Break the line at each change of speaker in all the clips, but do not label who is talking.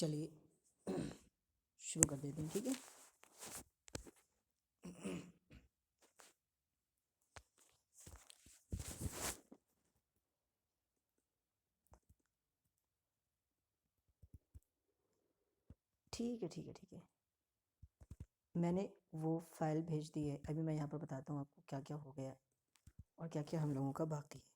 चलिए शुरू कर देते हैं, ठीक है। ठीक है ठीक है ठीक है, मैंने वो फाइल भेज दी है। अभी मैं यहाँ पर बताता हूँ आपको क्या क्या हो गया है और क्या क्या हम लोगों का बाकी है।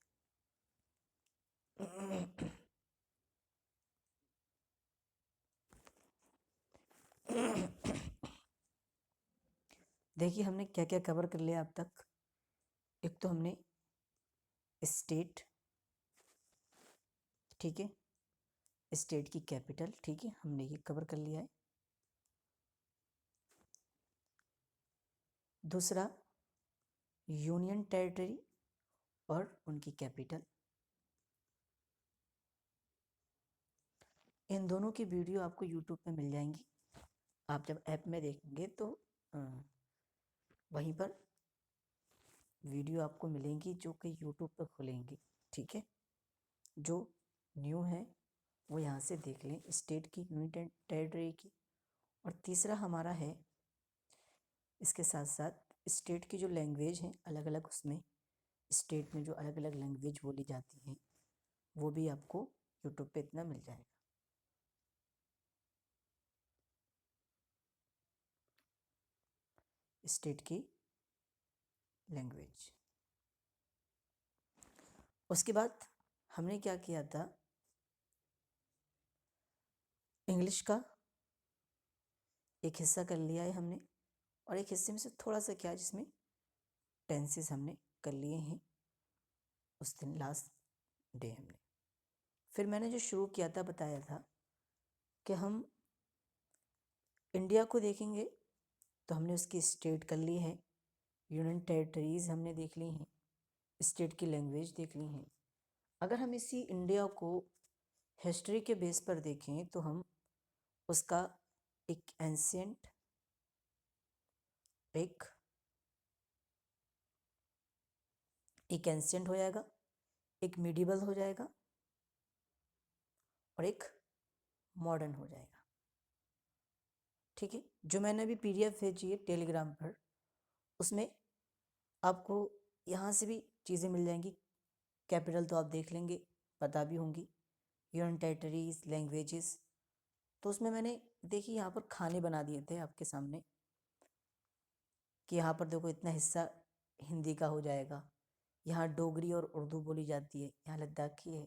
देखिए हमने क्या क्या कवर कर लिया अब तक। एक तो हमने स्टेट, ठीक है, स्टेट की कैपिटल, ठीक है, हमने ये कवर कर लिया है। दूसरा यूनियन टेरिटरी और उनकी कैपिटल। इन दोनों की वीडियो आपको यूट्यूब पे मिल जाएंगी। आप जब ऐप में देखेंगे तो वहीं पर वीडियो आपको मिलेंगी जो कि यूट्यूब पर खुलेंगी, ठीक है। जो न्यू है वो यहाँ से देख लें, स्टेट की, यूनियन टेरिटरी की। और तीसरा हमारा है इसके साथ साथ स्टेट की जो लैंग्वेज हैं अलग अलग, उसमें स्टेट में जो अलग अलग लैंग्वेज बोली जाती हैं वो भी आपको यूट्यूब पे इतना मिल जाएगा। स्टेट की लैंग्वेज। उसके बाद हमने क्या किया था, इंग्लिश का एक हिस्सा कर लिया है हमने, और एक हिस्से में से थोड़ा सा क्या है जिसमें टेंसेस हमने कर लिए हैं उस दिन, लास्ट डे हमने। फिर मैंने जो शुरू किया था, बताया था कि हम इंडिया को देखेंगे तो हमने उसकी स्टेट कर ली है, यूनियन टेरिटरीज हमने देख ली हैं, स्टेट की लैंग्वेज देख ली हैं। अगर हम इसी इंडिया को हिस्ट्री के बेस पर देखें तो हम उसका एक एंशिएंट, एक एंशिएंट हो जाएगा, एक मिडिवल हो जाएगा और एक मॉडर्न हो जाएगा, ठीक है। जो मैंने अभी पीडीएफ भेजी है टेलीग्राम पर, उसमें आपको यहाँ से भी चीज़ें मिल जाएंगी। कैपिटल तो आप देख लेंगे, पता भी होंगी, यूनियन टेरिटरीज, लैंग्वेजेस। तो उसमें मैंने देखिए यहाँ पर खाने बना दिए थे आपके सामने कि यहाँ पर देखो इतना हिस्सा हिंदी का हो जाएगा, यहाँ डोगरी और उर्दू बोली जाती है, यहाँ लद्दाखी है,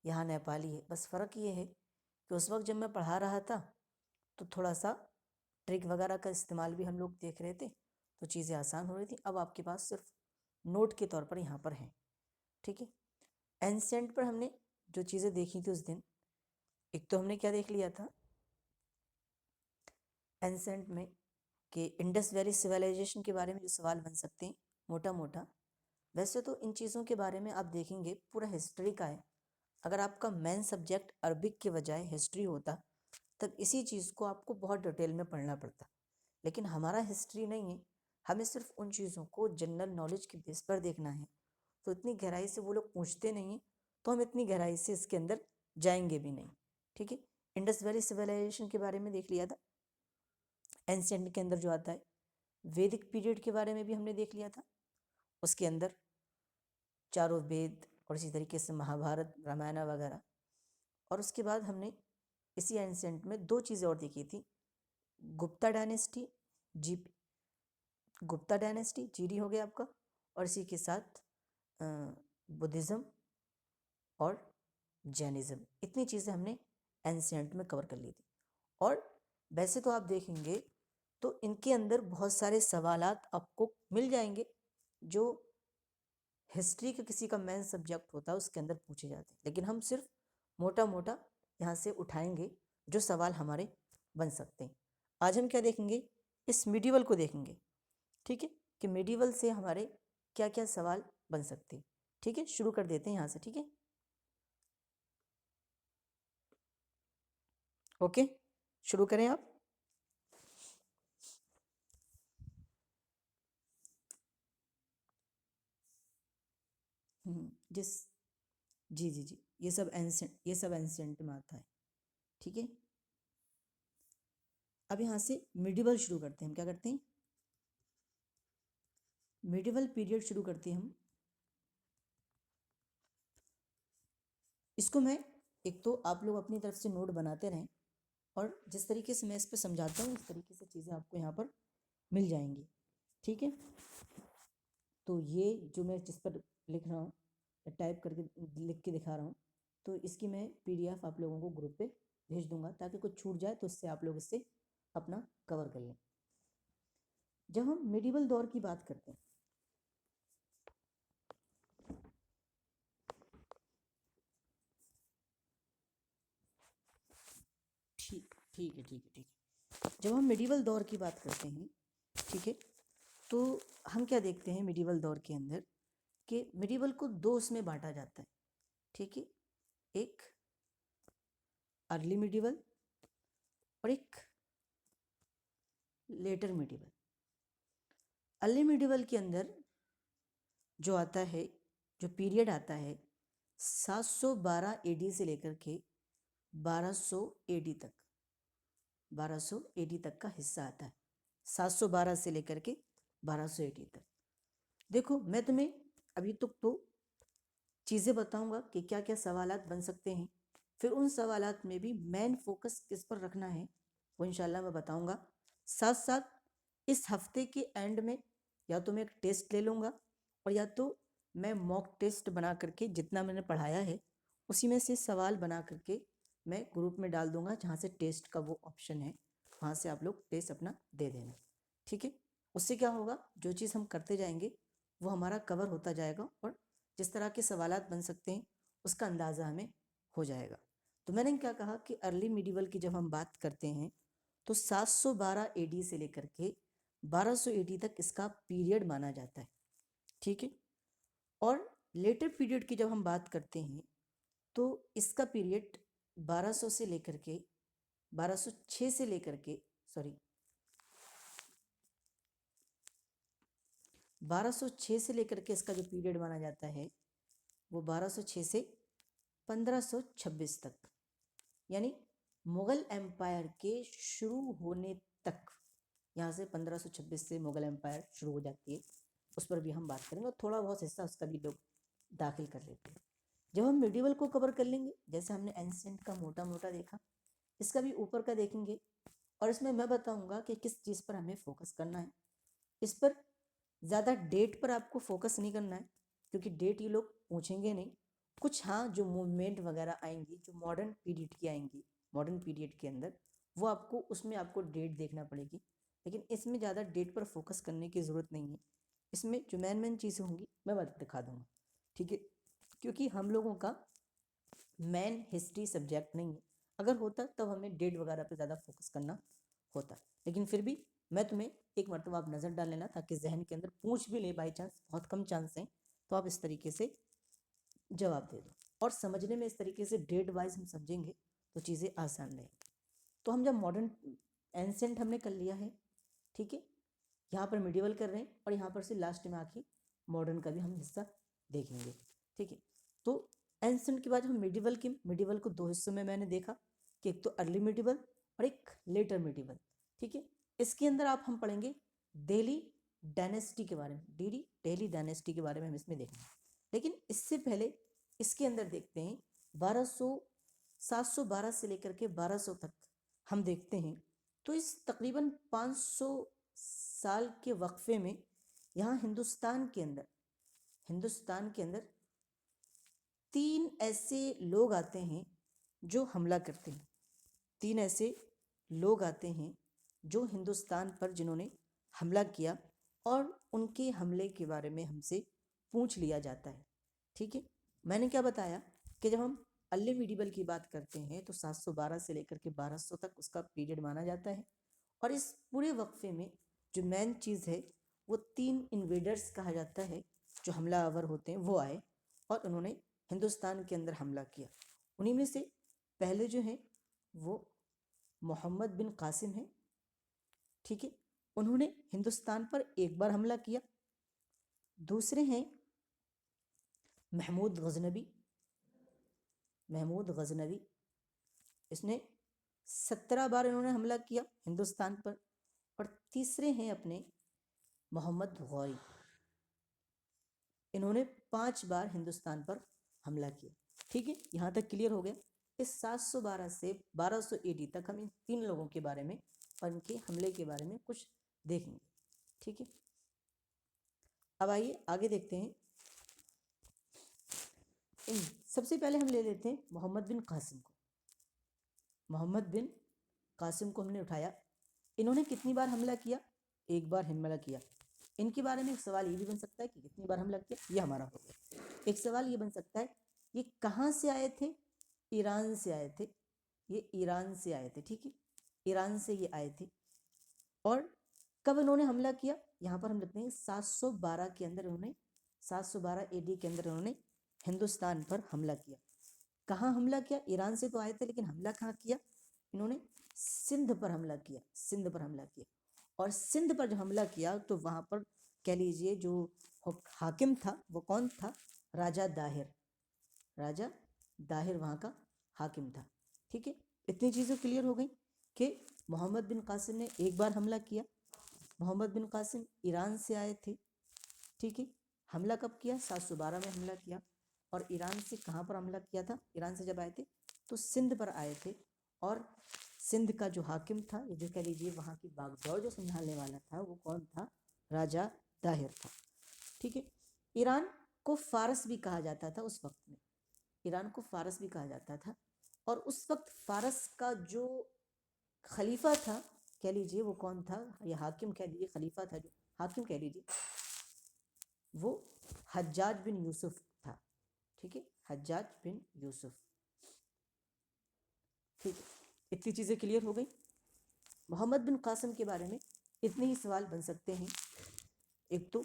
यहाँ नेपाली है। बस फ़र्क ये है कि उस वक्त जब मैं पढ़ा रहा था तो थोड़ा सा ट्रिक वगैरह का इस्तेमाल भी हम लोग देख रहे थे, तो चीज़ें आसान हो रही थी। अब आपके पास सिर्फ नोट के तौर पर यहाँ पर हैं, ठीक है। एंसेंट पर हमने जो चीज़ें देखी थी उस दिन, एक तो हमने क्या देख लिया था एंसेंट में कि इंडस वैली सिविलाइजेशन के बारे में जो सवाल बन सकते हैं मोटा मोटा। वैसे तो इन चीज़ों के बारे में आप देखेंगे पूरा हिस्ट्री का है। अगर आपका मेन सब्जेक्ट अरबिक के बजाय हिस्ट्री होता तब इसी चीज़ को आपको बहुत डिटेल में पढ़ना पड़ता, लेकिन हमारा हिस्ट्री नहीं है, हमें सिर्फ उन चीज़ों को जनरल नॉलेज के बेस पर देखना है। तो इतनी गहराई से वो लोग पूछते नहीं हैं, तो हम इतनी गहराई से इसके अंदर जाएंगे भी नहीं, ठीक है। इंडस वैली सिविलाइजेशन के बारे में देख लिया था, एंशिएंट के अंदर जो आता है। वैदिक पीरियड के बारे में भी हमने देख लिया था, उसके अंदर चारों वेद और इसी तरीके से महाभारत, रामायण वगैरह। और उसके बाद हमने इसी एंशिएंट में दो चीज़ें और देखी थी, गुप्ता डायनेस्टी, जी, गुप्ता डायनेस्टी जीडी हो गया आपका, और इसी के साथ बुद्धिज़्म और जैनिज़्म। इतनी चीज़ें हमने एंशिएंट में कवर कर ली थी। और वैसे तो आप देखेंगे तो इनके अंदर बहुत सारे सवालात आपको मिल जाएंगे जो हिस्ट्री का किसी का मेन सब्जेक्ट होता है उसके अंदर पूछे जाते हैं, लेकिन हम सिर्फ मोटा मोटा यहाँ से उठाएंगे जो सवाल हमारे बन सकते हैं। आज हम क्या देखेंगे, इस मिडिवल को देखेंगे, ठीक है, कि मिडिवल से हमारे क्या क्या सवाल बन सकते हैं, ठीक है। शुरू कर देते हैं यहाँ से, ठीक है, ओके, शुरू करें आप। जिस, जी जी जी, ये सब एंसेंट में आता है, ठीक है। अब यहाँ से मिडिवल शुरू करते हैं। हम क्या करते हैं, मिडिवल पीरियड शुरू करते हैं हम। इसको मैं एक तो आप लोग अपनी तरफ से नोट बनाते रहें, और जिस तरीके से मैं इस पर समझाता हूँ उस तरीके से चीज़ें आपको यहाँ पर मिल जाएंगी, ठीक है। तो ये जो मैं जिस पर लिख रहा हूँ, टाइप करके लिख के दिखा रहा हूँ, तो इसकी मैं PDF आप लोगों को ग्रुप पे भेज दूंगा, ताकि कुछ छूट जाए तो इससे आप लोग इससे अपना कवर कर लें। जब हम मिडिवल दौर की बात करते हैं, ठीक है, जब हम मिडिवल दौर की बात करते हैं, ठीक है, तो हम क्या देखते हैं मिडिवल दौर के अंदर कि मिडिवल को दो उसमें बांटा जाता है, ठीक है। एक अर्ली मिडिवल और एक लेटर मिडिवल। अर्ली मिडिवल के अंदर जो आता है, जो पीरियड आता है 712 AD से लेकर के 1200 AD तक, 1200 AD तक का हिस्सा आता है, 712 से लेकर के 1200 AD तक। देखो मैं तुम्हें अभी तक तो चीज़ें बताऊंगा कि क्या क्या सवालात बन सकते हैं, फिर उन सवालात में भी मेन फोकस किस पर रखना है वो इंशाल्लाह मैं बताऊंगा। साथ साथ इस हफ्ते के एंड में या तो मैं एक टेस्ट ले लूँगा, और या तो मैं मॉक टेस्ट बना करके जितना मैंने पढ़ाया है उसी में से सवाल बना करके मैं ग्रुप में डाल दूंगा, जहाँ से टेस्ट का वो ऑप्शन है, वहाँ से आप लोग टेस्ट अपना दे देना, ठीक है। उससे क्या होगा, जो चीज़ हम करते जाएंगे वो हमारा कवर होता जाएगा, और जिस तरह के सवालात बन सकते हैं उसका अंदाज़ा हमें हो जाएगा। तो मैंने क्या कहा कि अर्ली मिडिवल की जब हम बात करते हैं तो 712 AD से लेकर के 1200 AD तक इसका पीरियड माना जाता है, ठीक है। और लेटर पीरियड की जब हम बात करते हैं तो इसका पीरियड 1200 से लेकर के 1206 से लेकर के 1206 से लेकर के इसका जो पीरियड माना जाता है वो 1206 से 1526 तक, यानी मुग़ल एम्पायर के शुरू होने तक। यहाँ से 1526 से मुग़ल एम्पायर शुरू हो जाती है, उस पर भी हम बात करेंगे, और थोड़ा बहुत हिस्सा उसका भी लोग दाखिल कर लेते हैं। जब हम मिडिवल को कवर कर लेंगे, जैसे हमने एंसेंट का मोटा मोटा देखा, इसका भी ऊपर का देखेंगे, और इसमें मैं बताऊंगा कि किस चीज़ पर हमें फोकस करना है। इस पर ज़्यादा डेट पर आपको फोकस नहीं करना है, क्योंकि डेट ये लोग पूछेंगे नहीं। कुछ हाँ जो मूवमेंट वगैरह आएंगी जो मॉडर्न पीरियड की आएंगी, मॉडर्न पीरियड के अंदर वो आपको उसमें आपको डेट देखना पड़ेगी, लेकिन इसमें ज़्यादा डेट पर फोकस करने की ज़रूरत नहीं है। इसमें जो मेन चीज़ें होंगी मैं दिखा दूँगा, ठीक है, क्योंकि हम लोगों का मेन हिस्ट्री सब्जेक्ट नहीं है। अगर होता तब हमें डेट वगैरह पे ज़्यादा फोकस करना होता, लेकिन फिर भी मैं तुम्हें एक मरतबा आप नज़र डाल लेना, ताकि जहन के अंदर पूछ भी ले, बाई चांस बहुत कम चांस हैं, तो आप इस तरीके से जवाब दे दो, और समझने में इस तरीके से डेट वाइज हम समझेंगे तो चीज़ें आसान रहेंगी। तो हम जब मॉडर्न एंसेंट हमने कर लिया है, ठीक है, यहाँ पर मिडिवल कर रहे हैं, और यहाँ पर से लास्ट में आके मॉडर्न का भी हम हिस्सा देखेंगे, ठीक है। तो एंसेंट के बाद हम मिडिवल को दो हिस्सों में मैंने देखा, कि एक तो अर्ली मिडिवल और एक लेटर मिडिवल, ठीक है। इसके अंदर आप हम पढ़ेंगे दिल्ली डायनेस्टी के बारे में, दिल्ली डायनेस्टी के बारे में हम इसमें देखेंगे। लेकिन इससे पहले इसके अंदर देखते हैं 712 से लेकर के 1200 तक हम देखते हैं। तो इस तकरीबन 500 साल के वक्फे में यहाँ हिंदुस्तान के अंदर 3 ऐसे लोग आते हैं जो हमला करते हैं। 3 ऐसे लोग आते हैं जो हिंदुस्तान पर जिन्होंने हमला किया, और उनके हमले के बारे में हमसे पूछ लिया जाता है, ठीक है। मैंने क्या बताया कि जब हम अर्ली मिडिवल की बात करते हैं तो 712 से लेकर के 1200 तक उसका पीरियड माना जाता है, और इस पूरे वक्फे में जो मेन चीज़ है वो 3 इन्वेडर्स कहा जाता है, जो हमलावर होते हैं वो आए और उन्होंने हिंदुस्तान के अंदर हमला किया। उन्हीं में से पहले जो हैं वो मोहम्मद बिन कासिम हैं, ठीक है, उन्होंने हिंदुस्तान पर एक बार हमला किया। दूसरे हैं महमूद गजनवी, इसने 17 बार इन्होंने हमला किया हिंदुस्तान पर। और तीसरे हैं अपने मोहम्मद गौरी, इन्होंने 5 बार हिंदुस्तान पर हमला किया। ठीक है, यहाँ तक क्लियर हो गया। इस 712 से 1200 AD तक हम इन 3 लोगों के बारे में और इनके हमले के बारे में कुछ देखेंगे। ठीक है, अब आइए आगे देखते हैं। सबसे पहले हम ले लेते हैं मोहम्मद बिन कासिम को। मोहम्मद बिन कासिम को हमने उठाया। इन्होंने कितनी बार हमला किया? 1 बार हमला किया। इनके बारे में एक सवाल ये भी बन सकता है कि कितनी बार हमला किया, ये हमारा हो गया। एक सवाल ये बन सकता है, ये कहाँ से आए थे? ईरान से आए थे। ये ईरान से आए थे। ठीक है, ईरान से ये आए थे। और कब इन्होंने हमला किया? यहाँ पर हम लिखते हैं 712 के अंदर इन्होंने, 712 AD के अंदर इन्होंने हिंदुस्तान पर हमला किया। कहाँ हमला किया? ईरान से तो आए थे, लेकिन हमला कहाँ किया इन्होंने? सिंध पर हमला किया। सिंध पर हमला किया। और सिंध पर जब हमला किया तो वहाँ पर कह लीजिए जो हाकिम था वो कौन था? राजा दाहिर। राजा दाहिर वहाँ का हाकिम था। ठीक है, इतनी चीज़ें क्लियर हो गई कि मोहम्मद बिन कासिम ने 1 बार हमला किया। मोहम्मद बिन कासिम ईरान से आए थे। ठीक है, हमला कब किया? 712 में हमला किया। और ईरान से कहाँ पर हमला किया था? ईरान से जब आए थे तो सिंध पर आए थे। और सिंध का जो हाकिम था, ये जो कह लीजिए वहाँ की बागडोर जो संभालने वाला था, वो कौन था? राजा दाहिर था। ठीक है, ईरान को फारस भी कहा जाता था उस वक्त में। ईरान को फारस भी कहा जाता था। और उस वक्त फारस का जो खलीफा था, कह लीजिए वो कौन था? या हाकिम कह लीजिए, खलीफा था जो हाकिम कह लीजिए, वो हज्जाज बिन यूसुफ था। ठीक है, हज्जाज बिन यूसुफ। ठीक है, इतनी चीज़ें क्लियर हो गई। मोहम्मद बिन कासिम के बारे में इतने ही सवाल बन सकते हैं। एक तो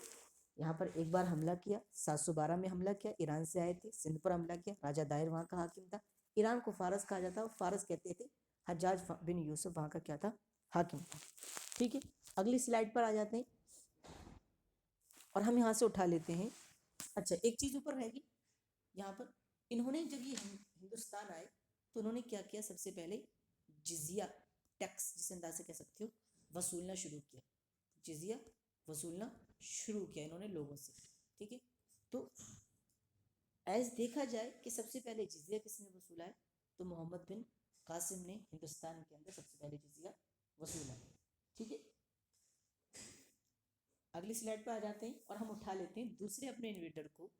यहाँ पर 1 बार हमला किया, 712 में हमला किया, ईरान से आए थे, सिंध पर हमला किया, राजा दाहिर वहाँ का हाकिम था। ईरान को फारस कहा जाता है, फारस कहते थे। हज्जाज बिन यूसुफ वहाँ का क्या था? हाकिम था। ठीक है, अगली स्लाइड पर आ जाते हैं और हम यहाँ से उठा लेते हैं। अच्छा, एक चीज़ ऊपर रहेगी यहाँ पर, इन्होंने जब ये हिंदुस्तान आए तो उन्होंने क्या किया? सबसे पहले जिजिया टैक्स, जिस अंदाज से कह सकते हो, वसूलना शुरू किया। जिजिया वसूलना शुरू किया इन्होंने लोगों से। ठीक है, तो ऐसे देखा जाए कि सबसे पहले जिजिया किसने वसूला है? तो मोहम्मद बिन कासिम ने हिंदुस्तान के अंदर सबसे पहले जिजिया वसूला है। ठीक है, अगली स्लाइड पर आ जाते हैं और हम उठा लेते हैं दूसरे अपने इन्वेडर को।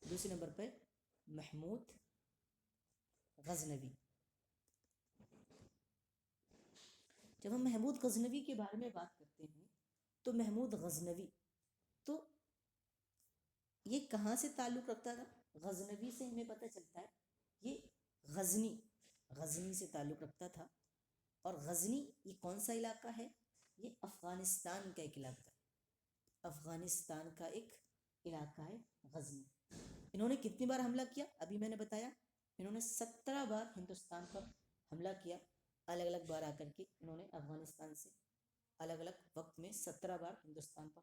दूसरे नंबर पर महमूद गजनवी। जब हम महमूद गजनवी के बारे में बात करते हैं तो महमूद गजनवी तो ये कहाँ से ताल्लुक़ रखता था? गजनवी से हमें पता चलता है ये गजनी, गजनी से ताल्लुक़ रखता था। और गजनी ये कौन सा इलाका है? ये अफ़गानिस्तान का एक इलाका है। अफ़गानिस्तान का एक इलाका है गजनी। इन्होंने कितनी बार हमला किया? अभी मैंने बताया, इन्होंने 17 बार हिंदुस्तान पर हमला किया। अलग अलग बार आकर के इन्होंने अफ़गानिस्तान से अलग अलग वक्त में 17 बार हिंदुस्तान पर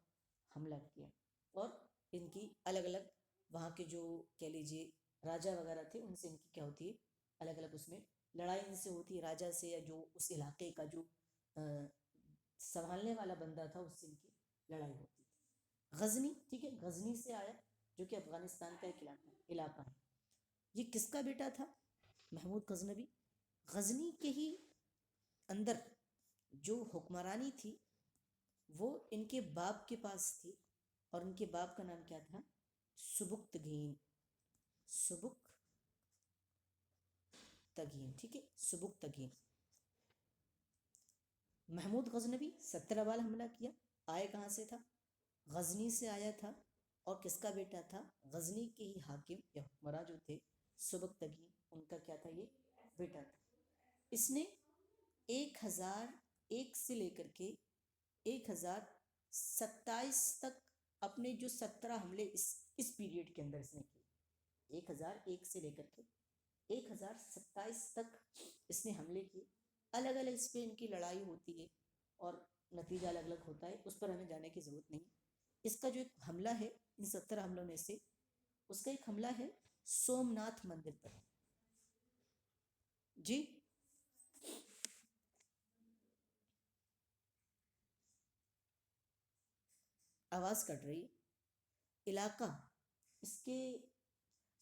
हमला किया। और इनकी अलग अलग वहाँ के जो कह लीजिए राजा वगैरह थे, उनसे इनकी क्या होती है? अलग अलग उसमें लड़ाई इनसे होती है, राजा से, या जो उस इलाके का जो संभालने वाला बंदा था उससे इनकी लड़ाई होती थी। गजनी, ठीक है, गजनी से आया, जो कि अफगानिस्तान का एक इलाका है। ये किसका बेटा था? महमूद गजनवी। गजनी के ही अंदर जो हुक्मरानी थी वो इनके बाप के पास थी। और इनके बाप का नाम क्या था? सुबुक्तगीन। सुबुक्तगीन, ठीक है, सुबुक्तगीन। महमूद गजनवी 17 बार हमला किया। आया कहाँ से था? गजनी से आया था। और किसका बेटा था? गजनी के ही हाकिम या हुक्मरान जो थे सुबुक्तगीन, उनका क्या था? ये बेटा था। इसने 1001 से लेकर के 1027 तक अपने जो 17 हमले इस पीरियड के अंदर इसने किए। 1001 से लेकर के 1027 तक इसने हमले किए। अलग अलग इस पर इनकी लड़ाई होती है और नतीजा अलग अलग होता है, उस पर हमें जाने की ज़रूरत नहीं। इसका जो एक हमला है इन 17 हमलों में से, उसका एक हमला है सोमनाथ मंदिर पर। जी, आवाज़ कट रही है। इलाका, इसके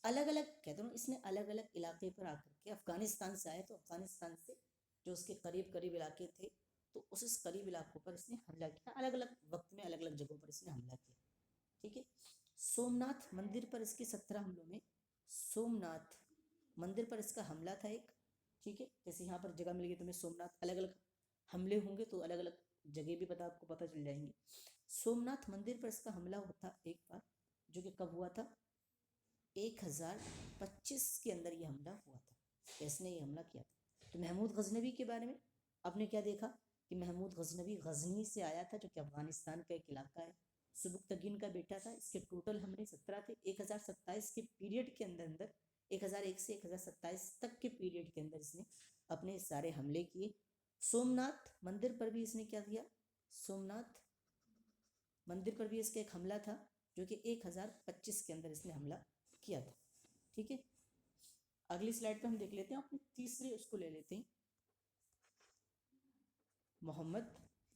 अलग अलग कहते हैं, इसने अलग अलग इलाके पर आकर के अफगानिस्तान से आए, तो अफगानिस्तान से जो उसके करीब करीब इलाके थे, तो उस करीब इलाकों पर इसने हमला किया। अलग अलग वक्त में अलग अलग जगहों पर इसने हमला किया। ठीक है। सोमनाथ मंदिर पर इसके 17 हमलों में सोमनाथ मंदिर पर इसका हमला था एक। ठीक है, जैसे यहाँ पर जगह मिल गई तुम्हें सोमनाथ, अलग अलग हमले होंगे तो अलग अलग जगह भी आपको पता चल जाएंगे। सोमनाथ मंदिर पर इसका हमला होता एक बार, जो कि कब हुआ था? 1025 के अंदर ये हमला हुआ था। इसने ये हमला किया था। तो महमूद गजनवी के बारे में आपने क्या देखा कि महमूद गजनवी गजनी से आया था, जो कि अफगानिस्तान का एक इलाका है। सुबुक्तगीन का बेटा था। इसके टोटल हमले 17 थे। 1027 के पीरियड के अंदर अंदर 1001 से 1027 तक के पीरियड के अंदर इसने अपने सारे हमले किए। सोमनाथ मंदिर पर भी इसने क्या किया? सोमनाथ मंदिर पर भी इसका एक हमला था, जो कि 1025 के अंदर इसने हमला किया था। ठीक है, अगली स्लाइड पे हम देख लेते हैं। अपने तीसरे उसको ले लेते हैं, मोहम्मद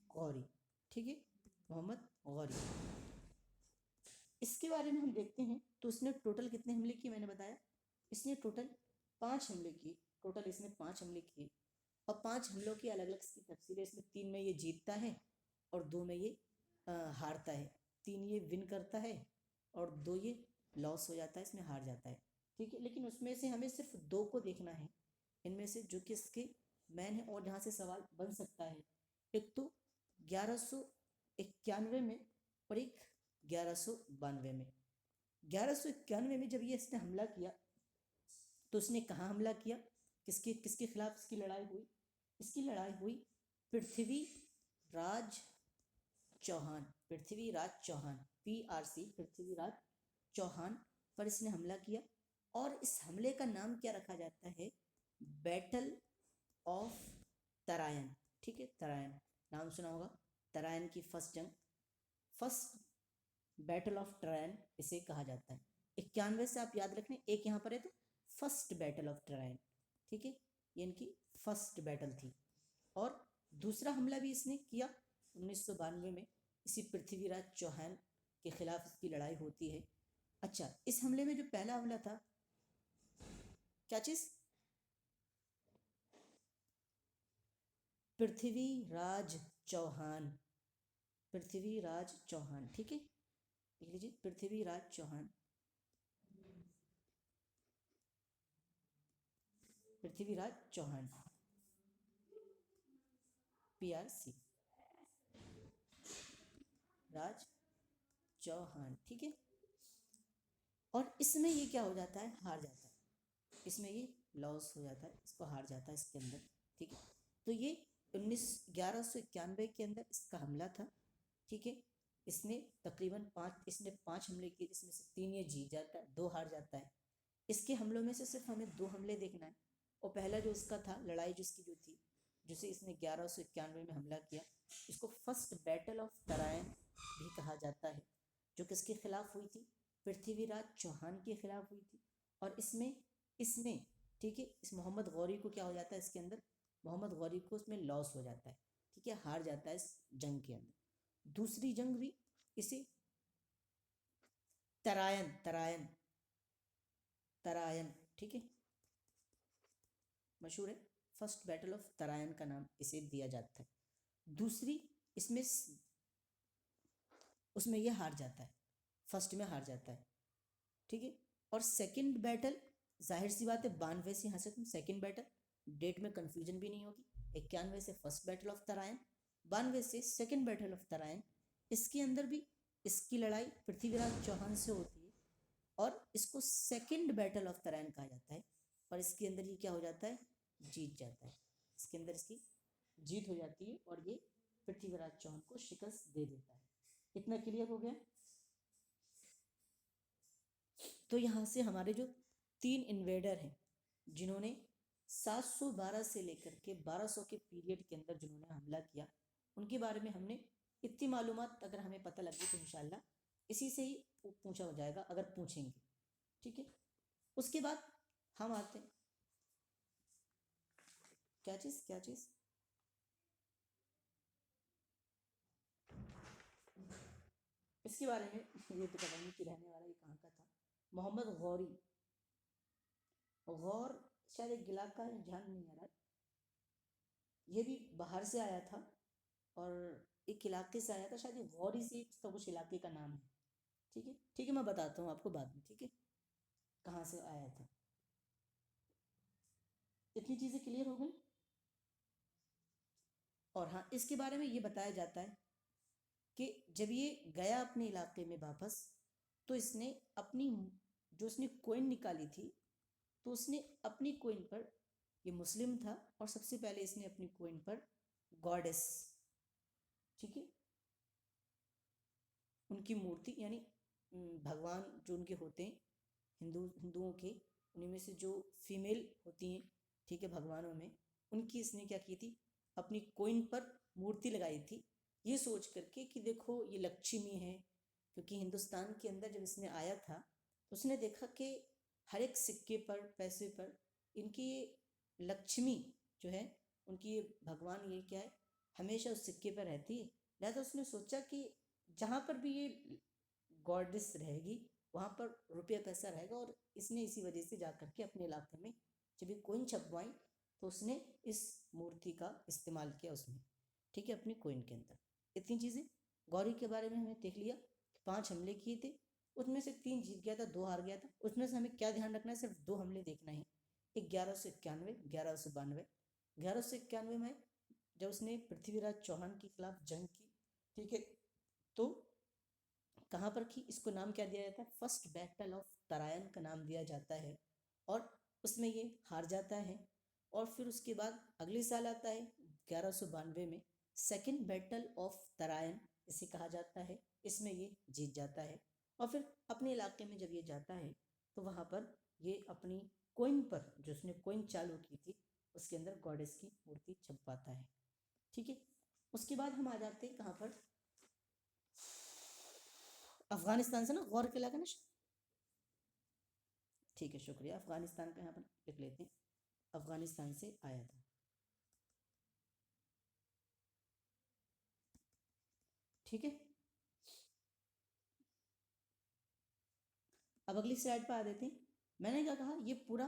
गौरी। ठीक है, मोहम्मद गौरी, इसके बारे में हम देखते हैं। तो इसने टोटल कितने हमले किए? मैंने बताया इसने टोटल 5 हमले किए। टोटल इसने 5 हमले किए, और 5 हमलों की अलग अलग इसकी तफसीरें। इसमें 3 में ये जीतता है और 2 में ये हारता है। 3 ये विन करता है और 2 ये लॉस हो जाता है, इसमें हार जाता है। ठीक है, लेकिन उसमें से हमें सिर्फ 2 को देखना है इनमें से, जो कि इसके मैन है और जहाँ से सवाल बन सकता है। एक तो 1191 में और एक 1192 में। 1191 में जब ये इसने हमला किया, तो उसने कहाँ हमला किया? किसके किसके खिलाफ इसकी लड़ाई हुई? इसकी लड़ाई हुई पृथ्वीराज चौहान। पृथ्वीराज चौहान, PRC, पृथ्वीराज चौहान पर इसने हमला किया। और इस हमले का नाम क्या रखा जाता है? Battle of Tarain. ठीक है, तरायन नाम सुना होगा। तरायन की फर्स्ट जंग, फर्स्ट बैटल ऑफ ट्रायन इसे कहा जाता है। 91 से आप याद रखना, एक यहाँ पर है तो फर्स्ट बैटल ऑफ ट्रायन। ठीक है, ये इनकी फर्स्ट बैटल थी। और दूसरा हमला भी इसने किया 1992 में, इसी पृथ्वीराज चौहान के खिलाफ इसकी लड़ाई होती है। अच्छा, इस हमले में जो पहला हमला था, क्या चीज? पृथ्वीराज चौहान, पृथ्वीराज चौहान। ठीक है, लिख लीजिए पृथ्वीराज चौहान, पृथ्वीराज चौहान, PRC, राज चौहान। ठीक है, और इसमें ये क्या हो जाता है? हार जाता है। इसमें ये लॉस हो जाता है, इसको हार जाता है इसके अंदर। ठीक है, तो ये 1191 के अंदर इसका हमला था। ठीक है, इसने तकरीबन 5 हमले किए, जिसमें से 3 ये जीत जाता है, 2 हार जाता है। इसके हमलों में से सिर्फ हमें 2 हमले देखना है। और पहला जो इसका था, लड़ाई जिसकी जो थी, जिसे इसने 1191 में हमला किया, इसको फर्स्ट बैटल ऑफ तरायन भी कहा जाता है, जो किसके खिलाफ हुई थी? पृथ्वीराज चौहान के खिलाफ हुई थी। और इसमें ठीक है, इस मोहम्मद गौरी को क्या हो जाता है? इसके अंदर मोहम्मद गौरी को इसमें लॉस हो जाता है। ठीक है, हार जाता है इस जंग के अंदर। दूसरी जंग भी इसे तरायन तरायन तरायन, ठीक है, मशहूर है। फर्स्ट बैटल ऑफ तरायन का नाम इसे दिया जाता है। दूसरी इसमें उसमें यह हार जाता है, फर्स्ट में हार जाता है। ठीक है, और सेकंड बैटल, जाहिर सी बात है 92 से यहाँ से तुम सेकंड बैटल, डेट में कंफ्यूजन भी नहीं होगी। 91 से फर्स्ट बैटल ऑफ तरायन, 92 से सेकंड बैटल ऑफ तरायन। इसके अंदर भी इसकी लड़ाई पृथ्वीराज चौहान से होती है, और इसको सेकंड बैटल ऑफ तरायन कहा जाता है। और इसके अंदर ये क्या हो जाता है? जीत जाता है। इसके अंदर इसकी जीत हो जाती है और ये पृथ्वीराज चौहान को शिकस्त दे देता है। इतना क्लियर हो गया? तो यहाँ से हमारे जो 3 इन्वेडर हैं, जिन्होंने 712 से लेकर के 1200 के पीरियड के अंदर जिन्होंने हमला किया, उनके बारे में हमने इतनी मालूमात अगर हमें पता लगी तो इंशाल्लाह इसी से ही पूछा हो जाएगा, अगर पूछेंगे। ठीक है, उसके बाद हम आते हैं, क्या चीज़ इसके बारे में ये तो पता नहीं कि रहने वाला ये कहाँ का था। मोहम्मद गौरी, गौर शायद एक इलाका है, ध्यान नहीं आ रहा, ये भी बाहर से आया था और एक इलाके से आया था, शायद ये गौरी से इसका कुछ इलाके का नाम है। ठीक है, ठीक है, मैं बताता हूँ आपको बाद में, ठीक है, कहाँ से आया था। इतनी चीज़ें क्लियर हो गई। और हाँ, इसके बारे में ये बताया जाता है कि जब ये गया अपने इलाके में वापस, तो इसने अपनी जो उसने कोइन निकाली थी, तो उसने अपनी कोइन पर, ये मुस्लिम था, और सबसे पहले इसने अपनी कोइन पर गॉडेस, ठीक है, उनकी मूर्ति, यानी भगवान जो उनके होते हैं हिंदुओं के, उन्हीं में से जो फीमेल होती हैं, ठीक है, भगवानों में, उनकी इसने क्या की थी, अपनी कोइन पर मूर्ति लगाई थी, ये सोच करके कि देखो ये लक्ष्मी है। क्योंकि हिंदुस्तान के अंदर जब इसने आया था तो उसने देखा कि हर एक सिक्के पर, पैसे पर इनकी ये लक्ष्मी जो है, उनकी ये भगवान, ये क्या है, हमेशा उस सिक्के पर रहती है। लिहाजा उसने सोचा कि जहाँ पर भी ये गॉडेस रहेगी वहाँ पर रुपया पैसा रहेगा, और इसने इसी वजह से जा करके अपने इलाके में जब ये कोइन छपवाई तो उसने इस मूर्ति का इस्तेमाल किया उसमें, ठीक है, अपनी कोइन के अंदर। इतनी चीज़ें गौरी के बारे में हमने देख लिया। 5 हमले किए थे, उसमें से 3 जीत गया था, 2 हार गया था। उसमें से हमें क्या ध्यान रखना है, सिर्फ 2 हमले देखना है, 1191, 1192। 1191 में जब उसने पृथ्वीराज चौहान के खिलाफ जंग की, ठीक है, तो कहाँ पर की, इसको नाम क्या दिया जाता है, फर्स्ट बैटल ऑफ तरायन का नाम दिया जाता है, और उसमें ये हार जाता है। और फिर उसके बाद अगले साल आता है 1192 में सेकेंड बैटल ऑफ तरायन इसे कहा जाता है, इसमें ये जीत जाता है। और फिर अपने इलाके में जब ये जाता है तो वहाँ पर ये अपनी कोइन पर, जो उसने कोइन चालू की थी, उसके अंदर गॉडेस की मूर्ति छपवाता है, ठीक है। उसके बाद हम आ जाते हैं कहाँ पर, अफगानिस्तान से ना, गौर के इलाका ना, ठीक है, शुक्रिया, अफगानिस्तान का यहाँ पर लिख लेते हैं, अफगानिस्तान से आया था, ठीक है। अब अगली स्लाइड पर आ देते हैं। मैंने क्या कहा, ये पूरा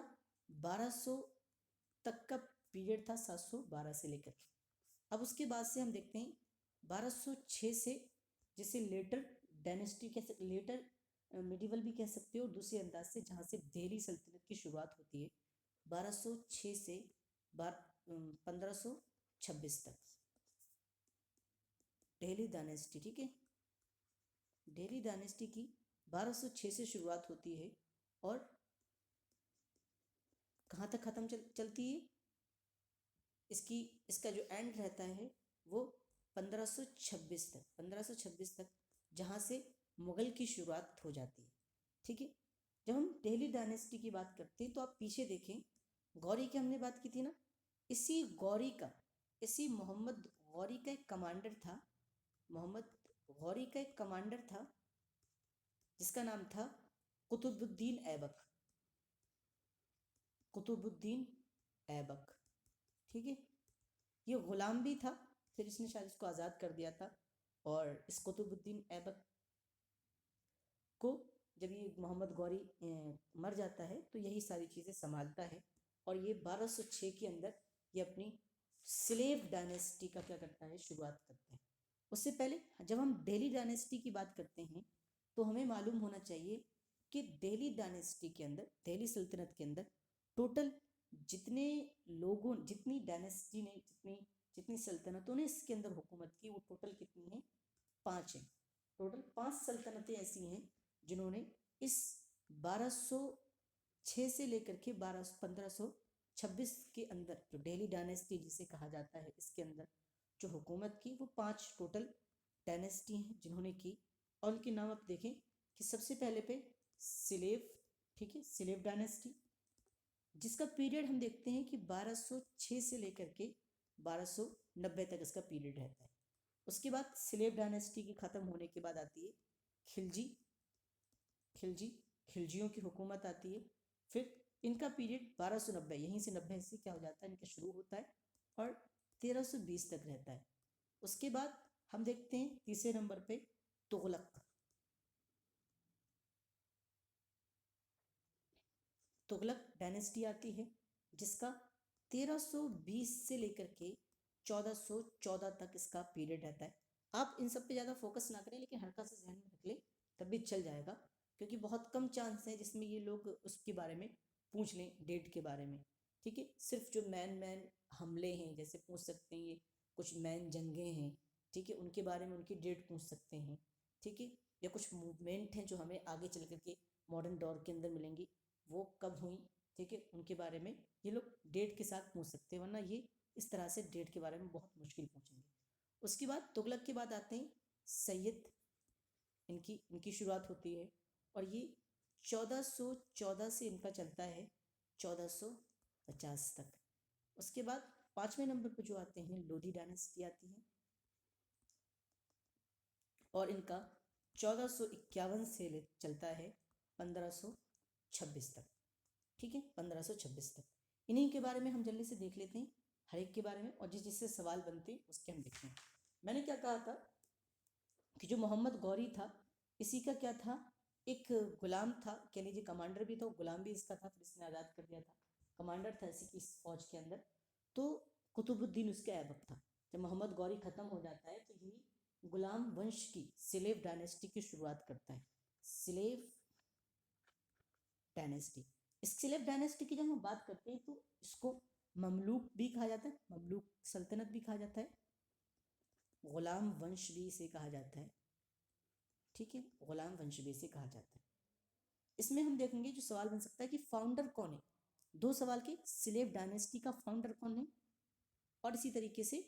1200 तक का पीरियड था, 712 से लेकर। अब उसके बाद से हम देखते हैं 1206 से, जिसे लेटर डायनेस्टी कह सकते, लेटर मिडिवल भी कह सकते हो दूसरे अंदाज से, जहाँ से दिल्ली सल्तनत की शुरुआत होती है 1206 से 1526 तक, दिल्ली डायनेस्टी, ठीक है। दिल्ली डायनेस्टी की 1206 से शुरुआत होती है और कहाँ तक ख़त्म चलती है, इसका जो एंड रहता है वो 1526 तक, 1526 तक, जहाँ से मुग़ल की शुरुआत हो जाती है, ठीक है। जब हम दिल्ली डायनेस्टी की बात करते हैं तो आप पीछे देखें, गौरी की हमने बात की थी ना, इसी गौरी का, इसी मोहम्मद गौरी का एक कमांडर था, मोहम्मद गौरी का एक कमांडर था जिसका नाम था कुतुबुद्दीन ऐबक, कुतुबुद्दीन ऐबक, ठीक है। ये गुलाम भी था, फिर इसने शायद इसको आज़ाद कर दिया था। और इस कुतुबुद्दीन ऐबक को जब ये मोहम्मद गौरी मर जाता है तो यही सारी चीज़ें संभालता है, और ये 1206 के अंदर ये अपनी स्लेव डायनेस्टी का क्या करता है, शुरुआत करता है। उससे पहले जब हम दिल्ली डायनेस्टी की बात करते हैं तो हमें मालूम होना चाहिए कि दिल्ली डायनेस्टी के अंदर, दिल्ली सल्तनत के अंदर टोटल जितने लोगों, जितनी डायनेस्टी ने, जितनी जितनी सल्तनतों ने इसके अंदर हुकूमत की, वो टोटल कितनी है, 5 है। टोटल 5 सल्तनतें ऐसी हैं जिन्होंने इस 1206 से लेकर के 1526 के अंदर, जो दिल्ली डायनेस्टी जिसे कहा जाता है, इसके अंदर जो हुकूमत की, वो 5 टोटल डायनेस्टी हैं जिन्होंने की। और उनके नाम आप देखें कि सबसे पहले पे स्लेव, ठीक है, स्लेव डायनेस्टी, जिसका पीरियड हम देखते हैं कि 1206 से लेकर के 1290 तक इसका पीरियड रहता है। उसके बाद स्लेव डायनेस्टी की ख़त्म होने के बाद आती है खिलजी, खिलजी, खिलजियों की हुकूमत आती है। फिर इनका पीरियड 1290, यहीं से 90 से क्या हो जाता है, इनका शुरू होता है और 1320 तक रहता है। उसके बाद हम देखते हैं तीसरे नंबर पे तुगलक, तुगलक डायनेस्टी आती है, जिसका 1320 से लेकर के 1414 तक इसका पीरियड रहता है। आप इन सब पे ज़्यादा फोकस ना करें, लेकिन हल्का सा ध्यान में रख ले तब भी चल जाएगा, क्योंकि बहुत कम चांस है जिसमें ये लोग उसके बारे में पूछ लें, डेट के बारे में। ठीक है, सिर्फ जो मैन हमले हैं जैसे पूछ सकते हैं, ये कुछ मैन जंगें हैं, ठीक है, उनके बारे में उनकी डेट पूछ सकते हैं। ठीक है, या कुछ मूवमेंट हैं जो हमें आगे चल करके मॉडर्न दौर के अंदर मिलेंगी, वो कब हुई, ठीक है, उनके बारे में ये लोग डेट के साथ पूछ सकते हैं, वरना ये इस तरह से डेट के बारे में बहुत मुश्किल पूछेंगे। उसके बाद तुगलक के बाद आते हैं सैयद, इनकी इनकी शुरुआत होती है, और ये 1414 से इनका चलता है 1450 तक। उसके बाद 5वें नंबर पर जो आते हैं लोधी डायनेस्टी आती है, और इनका 1451 से चलता है 1526 तक। ठीक है, 1526 तक। इन्हीं के बारे में हम जल्दी से देख लेते हैं, हर एक के बारे में, और जिससे सवाल बनते हैं उसके हम देखते हैं। मैंने क्या कहा था कि जो मोहम्मद गौरी था, इसी का क्या था, एक गुलाम था, कह लीजिए कमांडर भी था, गुलाम भी इसका था, फिर इसने आज़ाद कर दिया था। कमांडर था इसी की इस फौज के अंदर। तो कुतुबुद्दीन उसके ऐबक था। जब मोहम्मद गौरी ख़त्म हो जाता है तो यही गुलाम वंश की स्लेव डायनेस्टी की शुरुआत करता है। स्लेव डायनेस्टी, इस स्लेव डायनेस्टी की जब हम बात करते हैं तो इसको ममलूक भी कहा जाता है, ममलूक सल्तनत भी कहा जाता है, गुलाम वंश भी इसे कहा जाता है। ठीक है, गुलाम वंश भी इसे कहा जाता है। इसमें हम देखेंगे जो सवाल बन सकता है कि फाउंडर कौन है, दो सवाल के, स्लेव डायनेस्टी का फाउंडर कौन है, और इसी तरीके से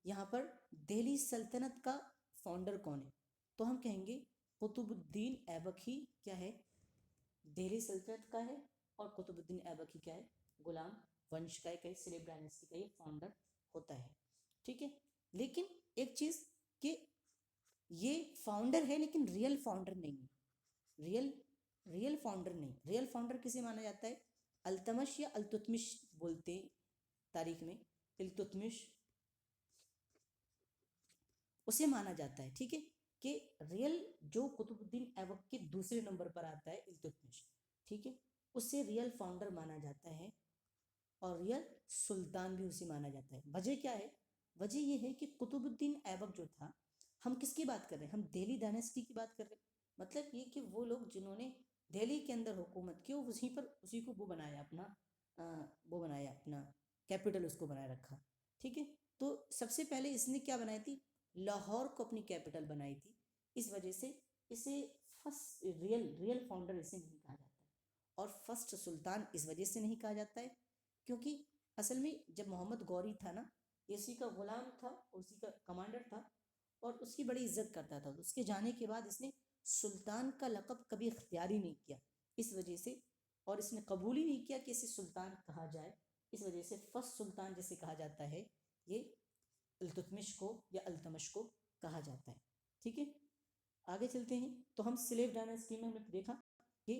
यहाँ पर दिल्ली सल्तनत का फाउंडर कौन है। तो हम कहेंगे कुतुबुद्दीन ऐबक ही क्या है, दिल्ली सल्तनत का है, और कुतुबुद्दीन ऐबक ही क्या है, गुलाम वंश का एक स्लेव डायनेस्टी का ये फाउंडर होता है। ठीक है, लेकिन एक चीज़ कि ये फाउंडर है लेकिन रियल फाउंडर नहीं है, रियल फाउंडर नहीं। रियल फाउंडर किसे माना जाता है, अल्तमश या अल्तुतमिश बोलते हैं तारीख में, इल्तुतमिश उसे माना जाता है। ठीक है, कि रियल जो कुतुबुद्दीन ऐबक के दूसरे नंबर पर आता है इल्तुतमिश, ठीक है, उसे रियल फाउंडर माना जाता है, और रियल सुल्तान भी उसे माना जाता है। वजह क्या है, वजह यह है कि कुतुबुद्दीन ऐबक जो था, हम किसकी बात कर रहे हैं, हम दिल्ली डायनेस्टी की बात कर रहे हैं। मतलब ये कि वो लोग जिन्होंने दिल्ली के अंदर हुकूमत की, उसी पर उसी को वो बनाया अपना, वो बनाया अपना कैपिटल, उसको बनाए रखा। ठीक है, तो सबसे पहले इसने क्या बनाई थी, लाहौर को अपनी कैपिटल बनाई थी। इस वजह से इसे फर्स्ट रियल फाउंडर इसे नहीं कहा जाता है, और फर्स्ट सुल्तान इस वजह से नहीं कहा जाता है क्योंकि असल में जब मोहम्मद गौरी था ना, ये उसी का गुलाम था, उसी का कमांडर था, और उसकी बड़ी इज्जत करता था। तो उसके जाने के बाद इसने सुल्तान का लक़ब कभी इख्तियार ही नहीं किया, इस वजह से, और इसने कबूल ही नहीं किया कि इसे सुल्तान कहा जाए। इस वजह से फर्स्ट सुल्तान जिसे कहा जाता है, ये इल्तुतमिश को या अल्तमश को कहा जाता है। ठीक है, आगे चलते हैं। तो हम स्लेव डायनेस्टी में हमने देखा कि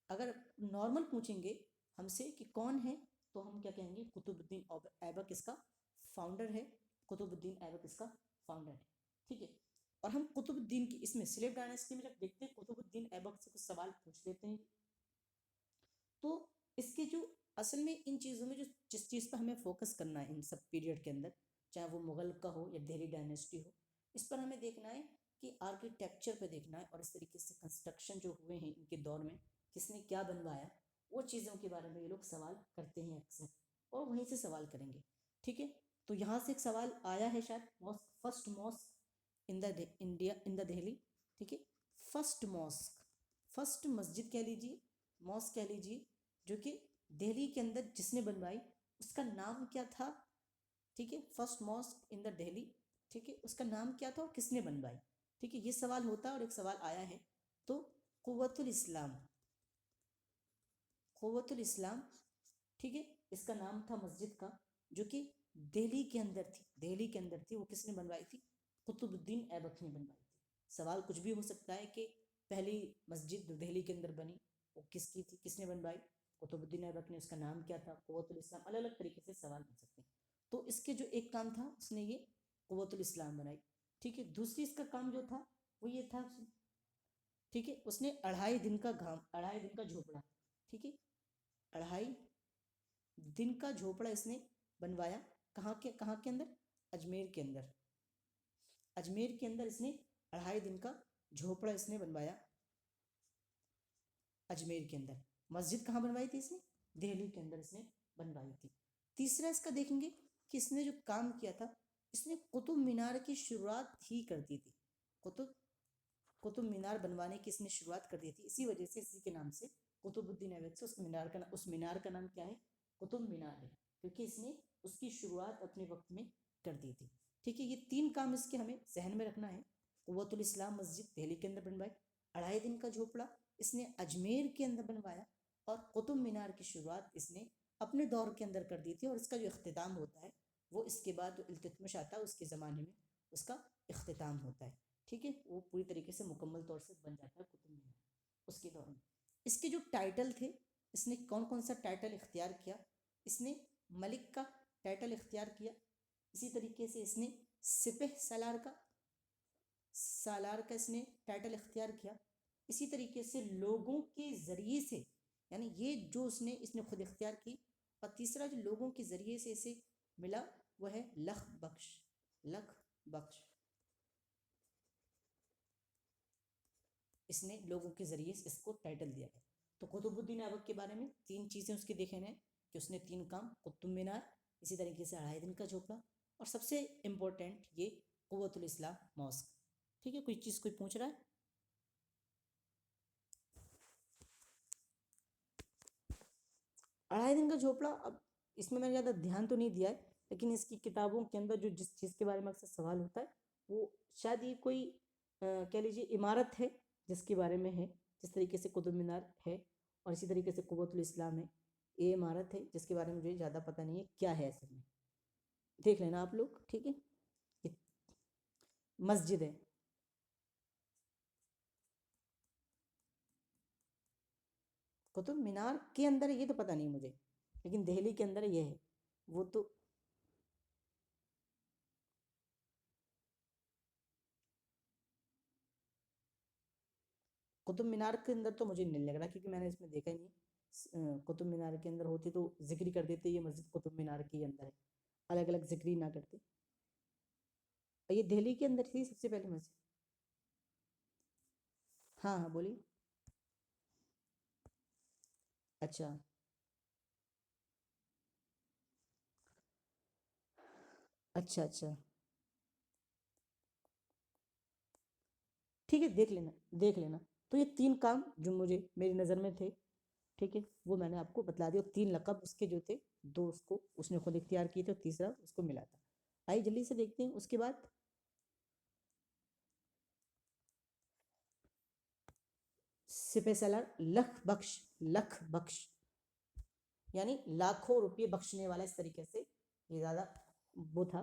अगर नॉर्मल पूछेंगे हमसे कि कौन है, तो हम क्या कहेंगे, कुतुबुद्दीन ऐबक इसका फाउंडर है, कुतुबुद्दीन ऐबक इसका फाउंडर है। ठीक है, और हम कुतुबुद्दीन की इसमें स्लेव डायनेस्टी में जब देखते हैं कुतुबुद्दीन ऐबक से कुछ सवाल पूछ लेते हैं, तो इसके जो असल में इन चीज़ों में जो जिस चीज़ पर हमें फोकस करना है इन सब पीरियड के अंदर, चाहे वो मुगल का हो या दिल्ली डायनेस्टी हो, इस पर हमें देखना है कि आर्किटेक्चर पे देखना है, और इस तरीके से कंस्ट्रक्शन जो हुए हैं इनके दौर में, किसने क्या बनवाया, वो चीज़ों के बारे में ये लोग सवाल करते हैं अक्सर, और वहीं से सवाल करेंगे। ठीक है, तो यहाँ से एक सवाल आया है शायद, first mosque in the India in the Delhi. ठीक है, फर्स्ट मॉस्क, फर्स्ट मस्जिद कह लीजिए, मॉस्क कह लीजिए, जो कि दिल्ली के अंदर जिसने बनवाई, उसका नाम क्या था। ठीक है, first mosque in the Delhi, ठीक है, उसका नाम क्या था और किसने बनवाई। ठीक है, ये सवाल होता है, और एक सवाल आया है, तो कुव्वतुल इस्लाम, कुव्वतुल इस्लाम, ठीक है, इसका नाम था मस्जिद का, जो कि दिल्ली के अंदर थी, दिल्ली के अंदर थी, वो किसने बनवाई थी, कुतुबुद्दीन ऐबक ने बनवाई थी। सवाल कुछ भी हो सकता है कि पहली मस्जिद जो दिल्ली के अंदर बनी वो किसकी थी, किसने बनवाई, कुतुबुद्दीन ऐबक ने, उसका नाम क्या था, कुव्वतुल इस्लाम, अलग अलग तरीके से सवाल बन सकते हैं। तो इसके जो एक काम था उसने ये कुव्वतुल इस्लाम बनाई। ठीक है, दूसरी इसका काम जो था वो ये था, ठीक है, उसने 2.5 दिन का झोपड़ा, ठीक है, 2.5 दिन का झोपड़ा इसने बनवाया। कहाँ के अंदर? अजमेर के अंदर। अजमेर के अंदर इसने 2.5 दिन का झोपड़ा इसने बनवाया अजमेर के अंदर। मस्जिद कहाँ बनवाई थी इसने? दिल्ली के अंदर इसने बनवाई थी। तीसरा इसका देखेंगे कि इसने जो काम किया था, इसने कुतुब मीनार की शुरुआत ही कर दी थी। कुतुब मीनार बनवाने की इसने शुरुआत कर दी थी। इसी वजह से इसी के नाम से कुतुबुद्दीन ऐबक से उस मीनार का नाम क्या है? कुतुब मीनार है, क्योंकि इसने उसकी शुरुआत अपने वक्त में कर दी थी। ठीक है, ये 3 काम इसके हमें जहन में रखना है। कुव्वतुल इस्लाम मस्जिद दिल्ली के अंदर बनवाई, 2.5 दिन का झोपड़ा इसने अजमेर के अंदर बनवाया, और कुतुब मीनार की शुरुआत इसने अपने दौर के अंदर कर दी थी। और इसका जो इख्तिताम होता है वो इसके बाद इल्तुतमिश आता है, उसके ज़माने में उसका इख्तिताम होता है। ठीक है, वो पूरी तरीके से मुकम्मल तौर से बन जाता है कुतुब मीनार उसके दौर में। इसके जो टाइटल थे, इसने कौन कौन सा टाइटल इख्तियार किया? इसने मलिक का टाइटल इख्तियार किया। इसी तरीके से इसने सिपह सालार का इसने टाइटल इख्तियार किया। इसी तरीके से लोगों के ज़रिए से, यानी ये जो इसने खुद इख्तियार की। और तीसरा जो लोगों के ज़रिए से इसे मिला वह है लख बख्श। इसने लोगों के ज़रिए से इसको टाइटल दिया है। तो कुतुबुद्दीन ऐबक के बारे में 3 चीज़ें उसके देखे हैं कि उसने 3 काम, कुतुब मीनार, इसी तरीके से 2.5 दिन का झोपड़ा, और सबसे इम्पोर्टेंट ये कुव्वतुल इस्लाम मॉस्क। ठीक है, कोई चीज़ कोई पूछ रहा है? अढ़ाई दिन का झोपड़ा, अब इसमें मैंने ज़्यादा ध्यान तो नहीं दिया है, लेकिन इसकी किताबों के अंदर जो जिस चीज़ के बारे में अक्सर सवाल होता है वो शायद ये कोई कह लीजिए इमारत है जिसके बारे में है। जिस तरीके से कुतुब मीनार है और इसी तरीके से कुव्वतुल इस्लाम है, ये इमारत है जिसके बारे में मुझे ज़्यादा पता नहीं है क्या है असल में। देख लेना आप लोग। ठीक है, ये मस्जिद है। कुतुब मीनार के अंदर ये तो पता नहीं मुझे, लेकिन दिल्ली के अंदर ये है वो तो। कुतुब मीनार के अंदर तो मुझे नहीं लग रहा, क्योंकि मैंने इसमें देखा ही नहीं। कुतुब मीनार के अंदर होती तो जिक्र कर देते ये मस्जिद कुतुब मीनार के अंदर है, अलग अलग जिक्र ही ना करते। और ये दिल्ली के अंदर थी सबसे पहली मस्जिद। हाँ हाँ बोलिए। अच्छा अच्छा अच्छा, ठीक है, देख लेना। तो ये 3 काम जो मुझे मेरी नज़र में थे, ठीक है, वो मैंने आपको बतला दिया। 3 लक़ब उसके जो थे, 2 उसको उसने खुद इख्तियार किए थे और तीसरा उसको मिला था। आइए जल्दी से देखते हैं उसके बाद। सिपह सालार लख बख्श यानी लाखों रुपये बख्शने वाला, इस तरीके से ये ज़्यादा वो था,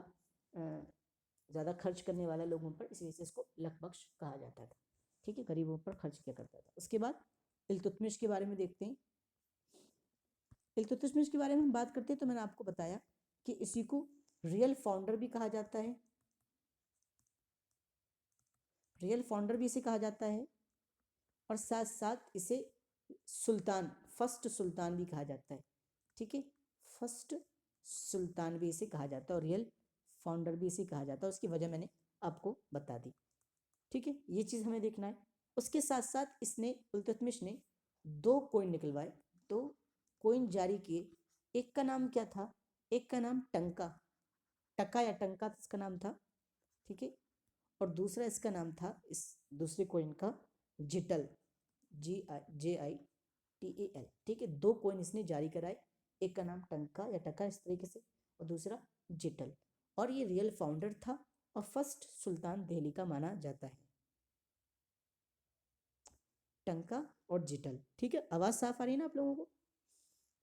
ज़्यादा खर्च करने वाला लोगों पर, इसी वजह से इसको लख बख्श कहा जाता था। ठीक है, गरीबों पर खर्च किया करता था। उसके बाद इल्तुतमिश के बारे में देखते हैं। इल्तुतमिश के बारे में हम बात करते हैं तो मैंने आपको बताया कि इसी को रियल फाउंडर भी कहा जाता है, रियल फाउंडर भी इसे कहा जाता है, और साथ साथ इसे सुल्तान, फर्स्ट सुल्तान भी कहा जाता है। ठीक है, फर्स्ट सुल्तान भी इसे कहा जाता है और रियल फाउंडर भी इसे कहा जाता है। उसकी वजह मैंने आपको बता दी। ठीक है, ये चीज़ हमें देखना है। उसके साथ साथ इसने, इल्तुतमिश ने 2 कोइन निकलवाए, 2 कोइन जारी किए। एक का नाम क्या था? एक का नाम टका या टंका इसका नाम था। ठीक है, और दूसरा इसका नाम था, इस दूसरे कोइन का, जिटल, GIJITAL। ठीक है, 2 कोइन इसने जारी कराए। एक का नाम टंका या टका इस तरीके से, और दूसरा जिटल। और ये रियल फाउंडर था और फर्स्ट सुल्तान दिल्ली का माना जाता है, टंका और जिटल। ठीक है, आवाज़ साफ आ रही है ना आप लोगों को?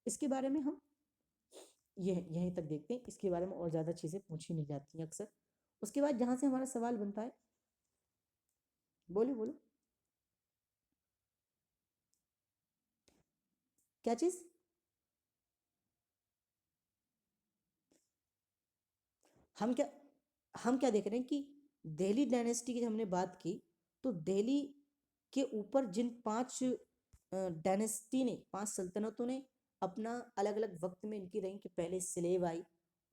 इसके बारे में हम यहीं तक देखते हैं। इसके बारे में और ज़्यादा चीज़ें पूछी नहीं जाती हैं अक्सर। उसके बाद जहाँ से हमारा सवाल बनता है, बोलो बोलो, क्या चीज़? हम क्या हम क्या देख रहे हैं कि दिल्ली डायनेस्टी की हमने बात की, तो दिल्ली के ऊपर जिन 5 डायनेस्टी ने, 5 सल्तनतों ने अपना अलग अलग वक्त में इनकी रही कि पहले स्लेव आई,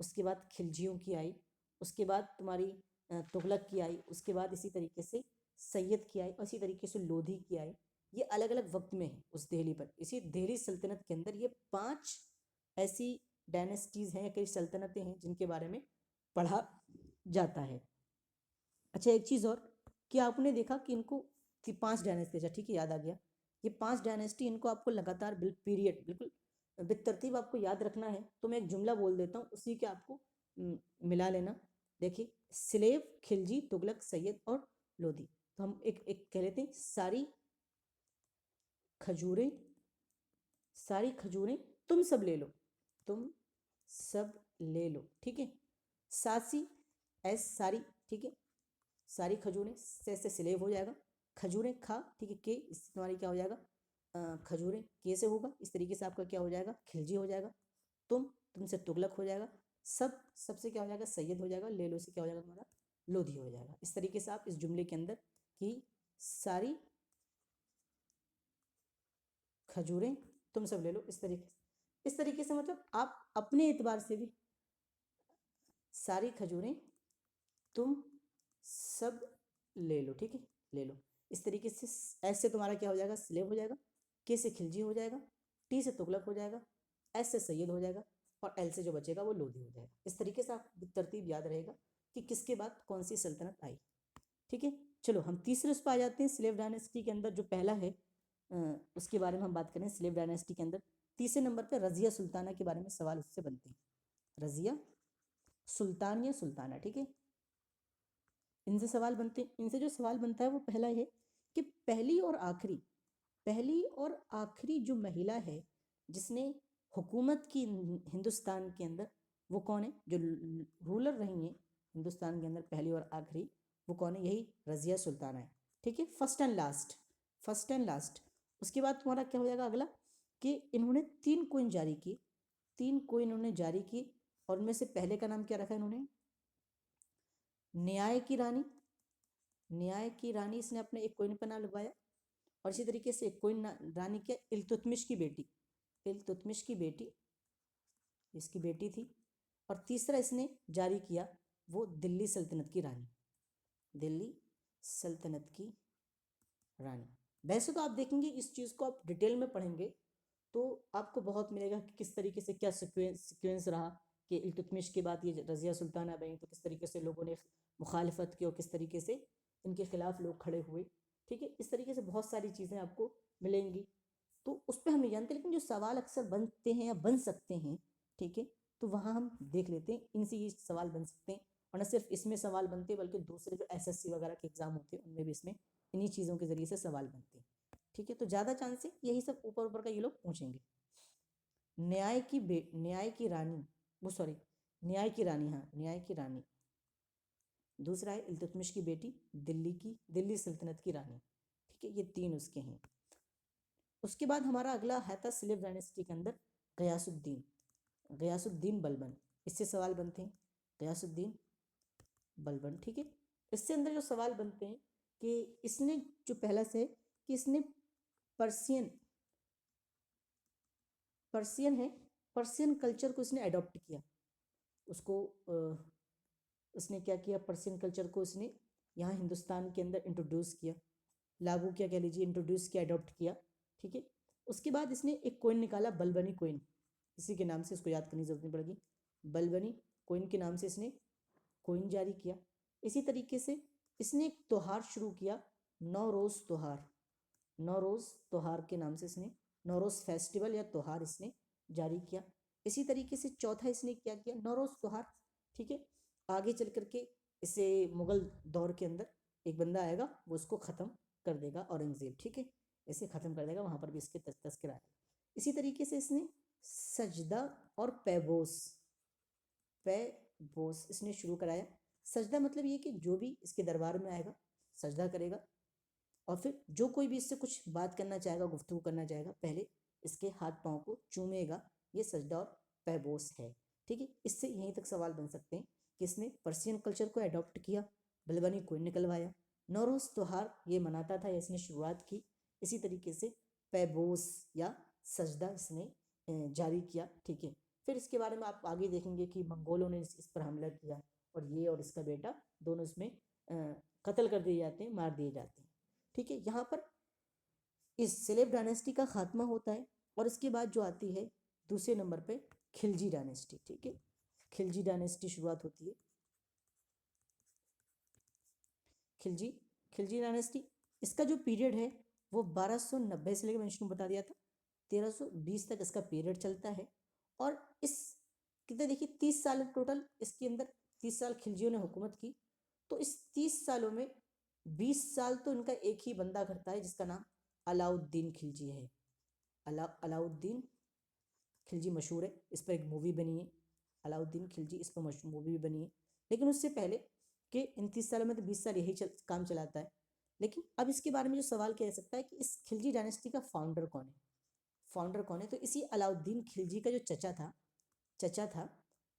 उसके बाद खिलजियों की आई, उसके बाद तुम्हारी तुगलक की आई, उसके बाद इसी तरीके से सैयद की आई और इसी तरीके से लोधी की आई। ये अलग अलग वक्त में है उस दिल्ली पर। इसी दिल्ली सल्तनत के अंदर ये 5 ऐसी डायनेस्टीज हैं या कई सल्तनतें हैं जिनके बारे में पढ़ा जाता है। अच्छा, एक चीज़ और कि आपने देखा कि इनको 5 डायनेस्टी, अच्छा ठीक है याद आ गया, ये 5 डायनेस्टी इनको आपको लगातार पीरियड बिल्कुल बितरतीब आपको याद रखना है। तो मैं एक जुमला बोल देता हूँ, उसी के आपको मिला लेना। देखिए, स्लेव, खिलजी, तुगलक, सैयद और लोधी। तो हम एक एक कह लेते हैं, सारी खजूरें, सारी खजूरें तुम सब ले लो, तुम सब ले लो, ठीक है। सासी, एस सारी, ठीक है, सारी खजूरें, से स्लेव हो जाएगा, खजूरें खा, ठीक है, के इससे तुम्हारी क्या हो जाएगा, खजूरें के से होगा, इस तरीके से आपका क्या हो जाएगा, खिलजी हो जाएगा। तुमसे तुगलक हो जाएगा, सबसे क्या हो जाएगा, सैयद हो जाएगा, ले लो से क्या हो जाएगा तुम्हारा, लोधी हो जाएगा। इस तरीके से आप इस जुमले के अंदर कि सारी खजूरें तुम सब ले लो, इस तरीके से मतलब आप अपने एतबार से भी सारी खजूरें तुम सब ले लो, ठीक है, ले लो। इस तरीके से ऐसे तुम्हारा क्या हो जाएगा, स्लेव हो जाएगा, के से खिलजी हो जाएगा, टी से तुगलक हो जाएगा, एस से सैयद हो जाएगा और एल से जो बचेगा वो लोधी हो जाएगा। इस तरीके से आप तरतीब याद रहेगा कि किसके बाद कौन सी सल्तनत आई, ठीक है। चलो हम तीसरे उस पर आ जाते हैं। स्लेव डायनेस्टी के अंदर जो पहला है उसके बारे में हम बात करें। स्लेव डायनेस्टी के अंदर तीसरे नंबर पर रजिया सुल्ताना के बारे में सवाल उससे बनते हैं। रजिया सुल्तान या सुल्ताना, ठीक है, इनसे सवाल बनते हैं। इनसे जो सवाल बनता है वो पहला है कि पहली और आखिरी जो महिला है जिसने हुकूमत की हिंदुस्तान के अंदर, वो कौन है, जो रूलर रही हैं हिंदुस्तान के अंदर पहली और आखिरी, वो कौन है, यही रजिया सुल्ताना है, ठीक है। First and last. उसके बाद तुम्हारा क्या हो जाएगा अगला कि इन्होंने 3 कोइन जारी की, 3 कोइन इन्होंने जारी की और उनमें से पहले का नाम क्या रखा इन्होंने, न्याय की रानी। न्याय की रानी इसने अपने एक कोइन पर नाम लगवाया और इसी तरीके से एक कोइन रानी क्या, इल्तुतमिश की बेटी, इल्तुतमिश की बेटी इसकी बेटी थी। और तीसरा इसने जारी किया वो दिल्ली सल्तनत की रानी, दिल्ली सल्तनत की रानी। वैसे तो आप देखेंगे इस चीज़ को आप डिटेल में पढ़ेंगे तो आपको बहुत मिलेगा कि किस तरीके से क्या सिक्वेंस रहा कि इल्तुतमिश के बाद ये रजिया सुल्ताना बनी, तो किस तरीके से लोगों ने मुखालफत की और किस तरीके से इनके खिलाफ लोग खड़े हुए, ठीक है। इस तरीके से बहुत सारी चीज़ें आपको मिलेंगी, तो उस पर हम नहीं जानते, लेकिन जो सवाल अक्सर बनते हैं या बन सकते हैं, ठीक है, तो वहाँ हम देख लेते हैं, इनसे ये सवाल बन सकते हैं। और न सिर्फ इसमें सवाल बनते हैं बल्कि दूसरे जो एसएससी वगैरह के एग्जाम होते हैं उनमें भी इसमें इन्हीं चीज़ों के जरिए से सवाल बनते हैं, ठीक है। तो ज़्यादा चांस है यही सब ऊपर ऊपर का ये लोग पूछेंगे। न्याय की रानी, वो सॉरी न्याय की रानी, हाँ न्याय की रानी। दूसरा है इल्तुतमिश की बेटी, दिल्ली सल्तनत की रानी, ठीक है, ये 3 उसके हैं। उसके बाद हमारा अगला है था स्लेव डायनेस्टी के अंदर गयासुद्दीन बलबन। इससे सवाल बनते हैं, गयासुद्दीन बलबन, ठीक है। इससे अंदर जो सवाल बनते हैं कि इसने जो पहला से कि इसने पर्सियन है, पर्सियन कल्चर को इसने अडॉप्ट किया, उसको उसने क्या किया, पर्सियन कल्चर को इसने यहाँ हिंदुस्तान के अंदर इंट्रोड्यूस किया, लागू किया, कह लीजिए इंट्रोड्यूस किया, अडॉप्ट किया, ठीक है। उसके बाद इसने एक कोइन निकाला, बलबनी कोइन, इसी के नाम से इसको याद करने की जरूरत नहीं पड़ेगी, बलबनी कोइन के नाम से इसने कोइन जारी किया। इसी तरीके से इसने एक त्योहार शुरू किया, नौरोज़ त्योहार के नाम से इसने नौरोज़ फेस्टिवल या त्योहार इसने जारी किया। इसी तरीके से चौथा इसने क्या किया, नौरोज़ त्योहार, ठीक है। आगे चल करके इसे मुगल दौर के अंदर एक बंदा आएगा वो उसको ख़त्म कर देगा, औरंगज़ेब, ठीक है, इसे ख़त्म कर देगा, वहाँ पर भी इसके तस्करा है। इसी तरीके से इसने सजदा और पैबोस इसने शुरू कराया। सजदा मतलब ये कि जो भी इसके दरबार में आएगा सजदा करेगा और फिर जो कोई भी इससे कुछ बात करना चाहेगा, गुफ्तगू करना चाहेगा, पहले इसके हाथ पाँव को चूमेगा। ये सजदा और पैबोस है, ठीक है। इससे यहीं तक सवाल बन सकते हैं कि इसने पर्शियन कल्चर को अडॉप्ट किया, बलबनी कोइन निकलवाया, नौरोज़ त्योहार ये मनाता था या इसने शुरुआत की। इसी तरीके से पैबोस या सजदा इसने जारी किया, ठीक है। फिर इसके बारे में आप आगे देखेंगे कि मंगोलों ने इस पर हमला किया और ये और इसका बेटा दोनों इसमें कत्ल कर दिए जाते हैं, मार दिए जाते हैं, ठीक है। यहाँ पर इस सेलेब डायनेस्टी का खात्मा होता है और इसके बाद जो आती है दूसरे नंबर पे खिलजी डायनेस्टी, ठीक है। खिलजी डायनेस्टी शुरुआत होती है। खिलजी खिलजी डायनेस्टी, इसका जो पीरियड है वो 1290 से लेकर, मैंने शुरू बता दिया था 1320 तक इसका पीरियड चलता है। और इस कितने देखिए 30 साल टोटल इसके अंदर, 30 साल खिलजियों ने हुकूमत की। तो इस 30 सालों में 20 साल तो इनका एक ही बंदा करता है जिसका नाम अलाउद्दीन खिलजी है। अलाउद्दीन खिलजी मशहूर है, इस पर एक मूवी बनी है अलाउद्दीन खिलजी, इस पर मूवी भी बनी है। लेकिन उससे पहले कि इन 30 सालों में तो 20 साल यही काम चलाता है। लेकिन अब इसके बारे में जो सवाल किया जा सकता है कि इस खिलजी डायनेस्टी का फाउंडर कौन है, फाउंडर कौन है। तो इसी अलाउद्दीन खिलजी का जो चचा था,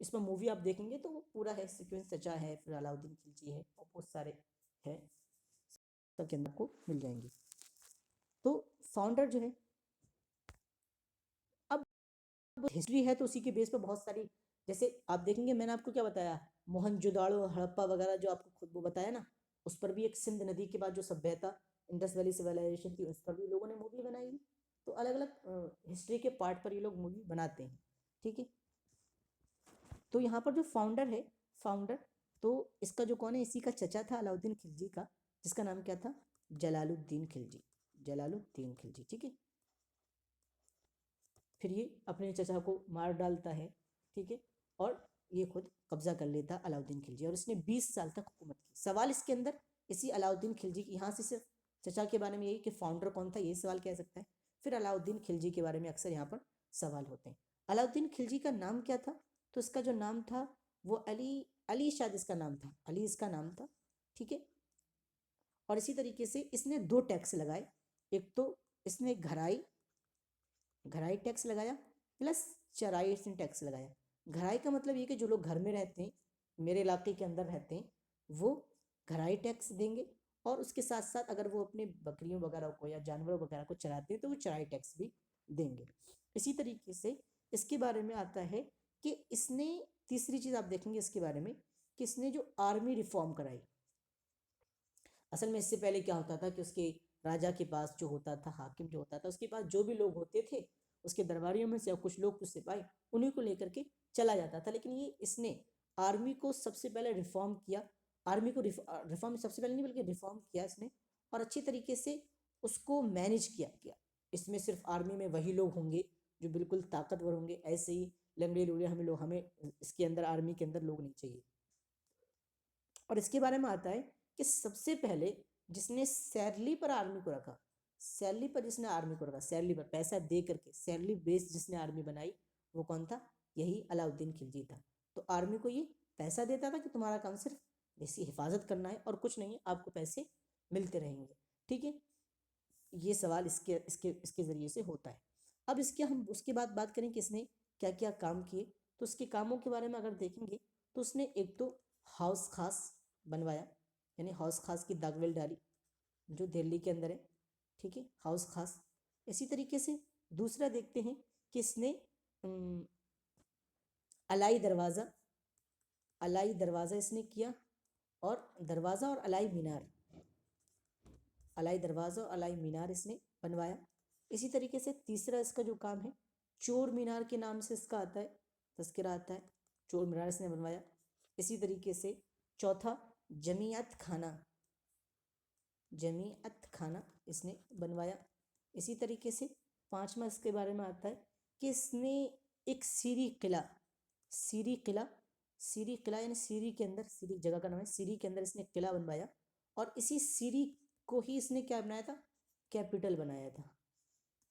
इस पर मूवी आप देखेंगे तो वो पूरा है सीक्वेंस, चचा है, फिर अलाउद्दीन खिलजी है और बहुत सारे है, सबके अंदर को मिल जाएंगे। तो फाउंडर जो है, अब हिस्ट्री है तो उसी के बेस पर बहुत सारी, जैसे आप देखेंगे मैंने आपको क्या बताया, मोहनजोदाड़ो हड़प्पा वगैरह जो आपको खुद वो बताया ना, उस पर भी एक सिंध नदी के बाद जो सभ्यता इंडस वैली सिविलाइजेशन थी उस पर भी लोगों ने मूवी बनाई। तो अलग अलग हिस्ट्री के पार्ट पर ये लोग मूवी बनाते हैं, ठीक है। तो यहाँ पर जो फाउंडर तो इसका जो कौन है, इसी का चचा था अलाउद्दीन खिलजी का, जिसका नाम क्या था, जलालुद्दीन खिलजी, जलालुद्दीन खिलजी, ठीक है। फिर ये अपने चचा को मार डालता है, ठीक है, और ये खुद कब्जा कर लेता अलाउद्दीन खिलजी, और इसने 20 साल तक हुकूमत की। सवाल इसके अंदर इसी अलाउद्दीन खिलजी की, यहाँ से सिर्फ चचा के बारे में यही कि फाउंडर कौन था ये सवाल कह सकता है, फिर अलाउद्दीन खिलजी के बारे में अक्सर यहाँ पर सवाल होते हैं। अलाउद्दीन खिलजी का नाम क्या था, तो इसका जो नाम था वो अली शायद इसका नाम था, अली इसका नाम था, ठीक है। और इसी तरीके से इसने 2 टैक्स लगाए, एक तो इसने घराई टैक्स लगाया प्लस चराई टैक्स लगाया। घराई का मतलब ये कि जो लोग घर में रहते हैं, मेरे इलाके के अंदर रहते हैं, वो घराई टैक्स देंगे, और उसके साथ साथ अगर वो अपने बकरियों वगैरह को या जानवरों वगैरह को चराते हैं तो वो चराई टैक्स भी देंगे। इसी तरीके से इसके बारे में आता है कि इसने, तीसरी चीज आप देखेंगे इसके बारे में कि इसने जो आर्मी रिफॉर्म कराई। असल में इससे पहले क्या होता था कि उसके राजा के पास जो होता था, हाकिम जो होता था, उसके पास जो भी लोग होते थे उसके दरबारियों में से कुछ लोग, कुछ सिपाही, उन्हीं को लेकर के चला जाता था। लेकिन ये इसने आर्मी को सबसे पहले रिफॉर्म किया, आर्मी को रिफॉर्म सबसे पहले नहीं बल्कि रिफॉर्म किया इसने, और अच्छी तरीके से उसको मैनेज किया। इसमें सिर्फ आर्मी में वही लोग होंगे जो बिल्कुल ताकतवर होंगे, ऐसे ही लंगड़े लूड़े हमें इसके अंदर, आर्मी के अंदर लोग नहीं चाहिए। और इसके बारे में आता है कि सबसे पहले जिसने सैलरी पर आर्मी को रखा, सैलरी पर जिसने आर्मी को रखा, सैलरी पर पैसा दे करके सैलरी बेस जिसने आर्मी बनाई, वो कौन था, यही अलाउद्दीन खिलजी था। तो आर्मी को ये पैसा देता था कि तुम्हारा काम सिर्फ इसकी हिफाजत करना है और कुछ नहीं है, आपको पैसे मिलते रहेंगे, ठीक है। ये सवाल इसके इसके इसके ज़रिए से होता है। अब इसके हम उसके बाद बात करें कि इसने क्या क्या काम किए। तो उसके कामों के बारे में अगर देखेंगे तो उसने एक तो हाउस खास बनवाया, यानी हाउस खास की दागवेल डाली जो दिल्ली के अंदर है, ठीक है, हाउस खास। इसी तरीके से दूसरा देखते हैं कि इसने अलाई दरवाज़ा, अलाई दरवाज़ा इसने किया, और दरवाज़ा और अलाई मीनार, अलाई दरवाज़ा और अलाई मीनार इसने बनवाया। इसी तरीके से तीसरा इसका जो काम है, चोर मीनार के नाम से इसका आता है, तस्करा आता है, चोर मीनार इसने बनवाया। इसी तरीके से चौथा जमीयत खाना, जमीयत खाना इसने बनवाया। इसी तरीके से पांचवा इसके बारे में आता है कि इसने एक सीरी किला, सीरी किला, सीरी किला यानी सीरी के अंदर, सीरी जगह का नाम है, सीरी के अंदर इसने किला बनवाया, और इसी सीरी को ही इसने क्या बनाया था, कैपिटल बनाया था,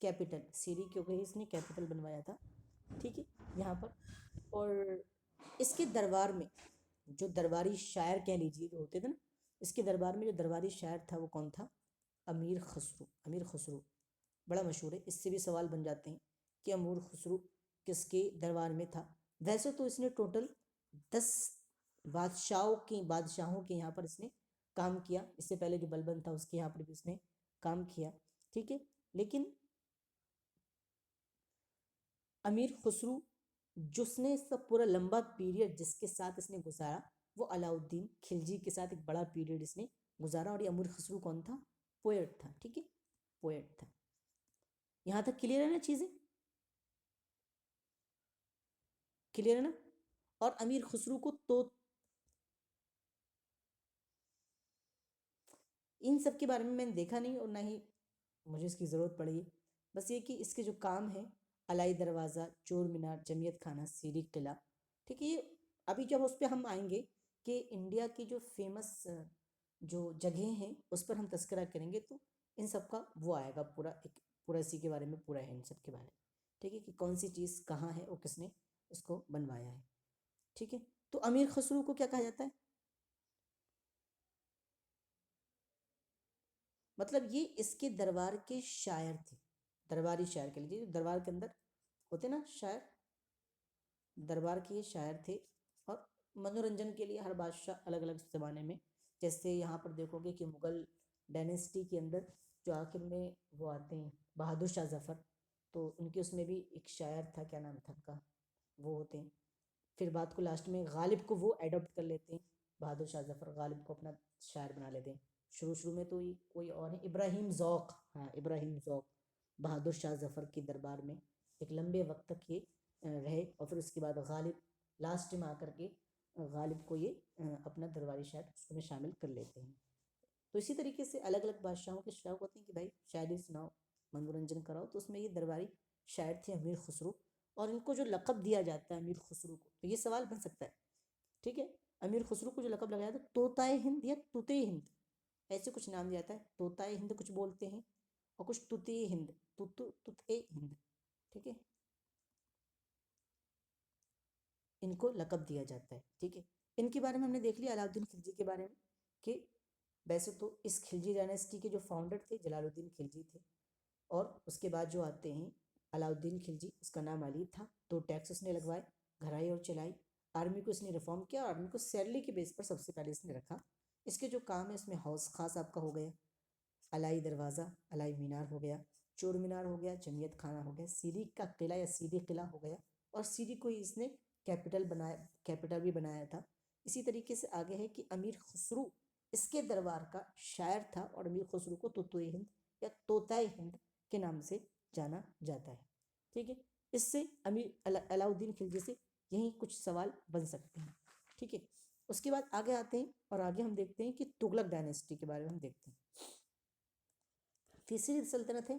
कैपिटल, सीरी को ही इसने कैपिटल बनवाया था, ठीक है, यहाँ पर। और इसके दरबार में जो दरबारी शायर कह लीजिए जो होते थे ना, इसके दरबार में जो दरबारी शायर था वो कौन था, अमीर खसरू, अमीर खसरू बड़ा मशहूर है। इससे भी सवाल बन जाते हैं कि अमीर खसरू किसके दरबार में था। वैसे तो इसने टोटल 10 बादशाहों के यहाँ पर इसने काम किया, इससे पहले जो बलबन था उसके यहाँ पर भी इसने काम किया, ठीक है। लेकिन अमीर खुसरू जिसने सब पूरा लंबा पीरियड जिसके साथ इसने गुजारा वो अलाउद्दीन खिलजी के साथ एक बड़ा पीरियड इसने गुजारा। और ये अमीर खुसरू कौन था? पोएट था। ठीक है, पोएट था। यहां तक क्लियर है ना चीजें? क्लियर है ना? और अमीर खुसरू को तो इन सब के बारे में मैंने देखा नहीं और ना ही मुझे इसकी ज़रूरत पड़ी। बस ये कि इसके जो काम है, अलाई दरवाज़ा, चोर मीनार, जमियत खाना, सीरी किला, ठीक है, ये अभी जब उस पर हम आएंगे कि इंडिया की जो फेमस जो जगह हैं उस पर हम तस्करा करेंगे तो इन सब का वो आएगा पूरा, एक पूरा इसी के बारे में पूरा है इन सब के बारे में। ठीक है, कि कौन सी चीज़ कहाँ है और किसने इसको बनवाया है। ठीक है, तो अमीर खसरू को क्या कहा जाता है? मतलब ये इसके दरबार के शायर थे। दरबारी शायर के लिए, दरबार के अंदर होते ना शायर, दरबार के ये शायर थे। और मनोरंजन के लिए हर बादशाह अलग अलग ज़माने में, जैसे यहाँ पर देखोगे कि मुग़ल डायनेस्टी के अंदर जो आखिर में वो आते हैं बहादुर शाह जफ़र, तो उनके उसमें भी एक शायर था, क्या नाम था उनका, वो होते हैं। फिर बात को लास्ट में गालिब को वो एडॉप्ट कर लेते हैं, बहादुर शाह जफ़र गालिब को अपना शायर बना लेते हैं। शुरू शुरू में तो ये कोई और है, इब्राहिम ज़ौक़, हाँ इब्राहिम ज़ौक़ बहादुर शाह जफ़र के दरबार में एक लंबे वक्त तक ये रहे। और फिर उसके बाद गालिब लास्ट में आकर के गालिब को ये अपना दरबारी शायर उसमें शामिल कर लेते हैं। तो इसी तरीके से अलग अलग बादशाहों के शौक होते हैं कि भाई शायरी सुनाओ, मनोरंजन कराओ, तो उसमें ये दरबारी शायर थे अमीर खुसरो। और इनको जो लक़ब दिया जाता है अमीर खुसरो को, तो ये सवाल बन सकता है। ठीक है, अमीर खुसरो को जो लक़ब लगाया था तोताए हिंद या तुते हिंद, ऐसे कुछ नाम दिया जाता है। तोताए हिंद कुछ बोलते हैं और कुछ तुते हिंद, तुते हिंद। ठीक है, इनको लक़ब दिया जाता है। ठीक है, इनके बारे में हमने देख लिया, अलाउद्दीन खिलजी के बारे में, कि वैसे तो इस खिलजी डायनेस्टी के जो फाउंडर थे जलालुद्दीन खिलजी थे। और उसके बाद जो आते हैं अलाउद्दीन खिलजी, उसका नाम अली था। तो टैक्स उसने लगवाए, घराई और चलाई। आर्मी को इसने रिफॉर्म किया, आर्मी को सैलरी के बेस पर सबसे पहले इसने रखा। इसके जो काम है इसमें हौस खास आपका हो गया, अलाई दरवाज़ा, अलाई मीनार हो गया, चोर मीनार हो गया, जमियत खाना हो गया, सीरी का किला या सीरी किला हो गया। और सीरी को ही इसने कैपिटल बनाया, कैपिटल भी बनाया था। इसी तरीके से आगे है कि अमीर खुसरू इसके दरबार का शायर था और अमीर खुसरू को तोतोए हिंद या तोताए हिंद के नाम से जाना जाता है। ठीक है, इससे अमीर अलाउद्दीन खिलजी से यही कुछ सवाल बन सकते हैं। ठीक है, उसके बाद आगे आते हैं और आगे हम देखते हैं कि तुगलक डायनेस्टी के बारे में हम देखते हैं। तीसरी सल्तनत है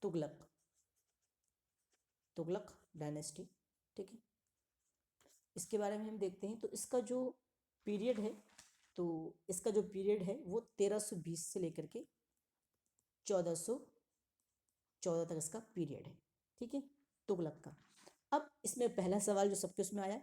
तुगलक, तुगलक डायनेस्टी। ठीक है, इसके बारे में हम देखते हैं। तो इसका जो पीरियड है, तो इसका जो पीरियड है वो 1320 से लेकर के 1414 तक इसका पीरियड है। ठीक है, तुगलक का। अब इसमें पहला सवाल जो सबके उसमें आया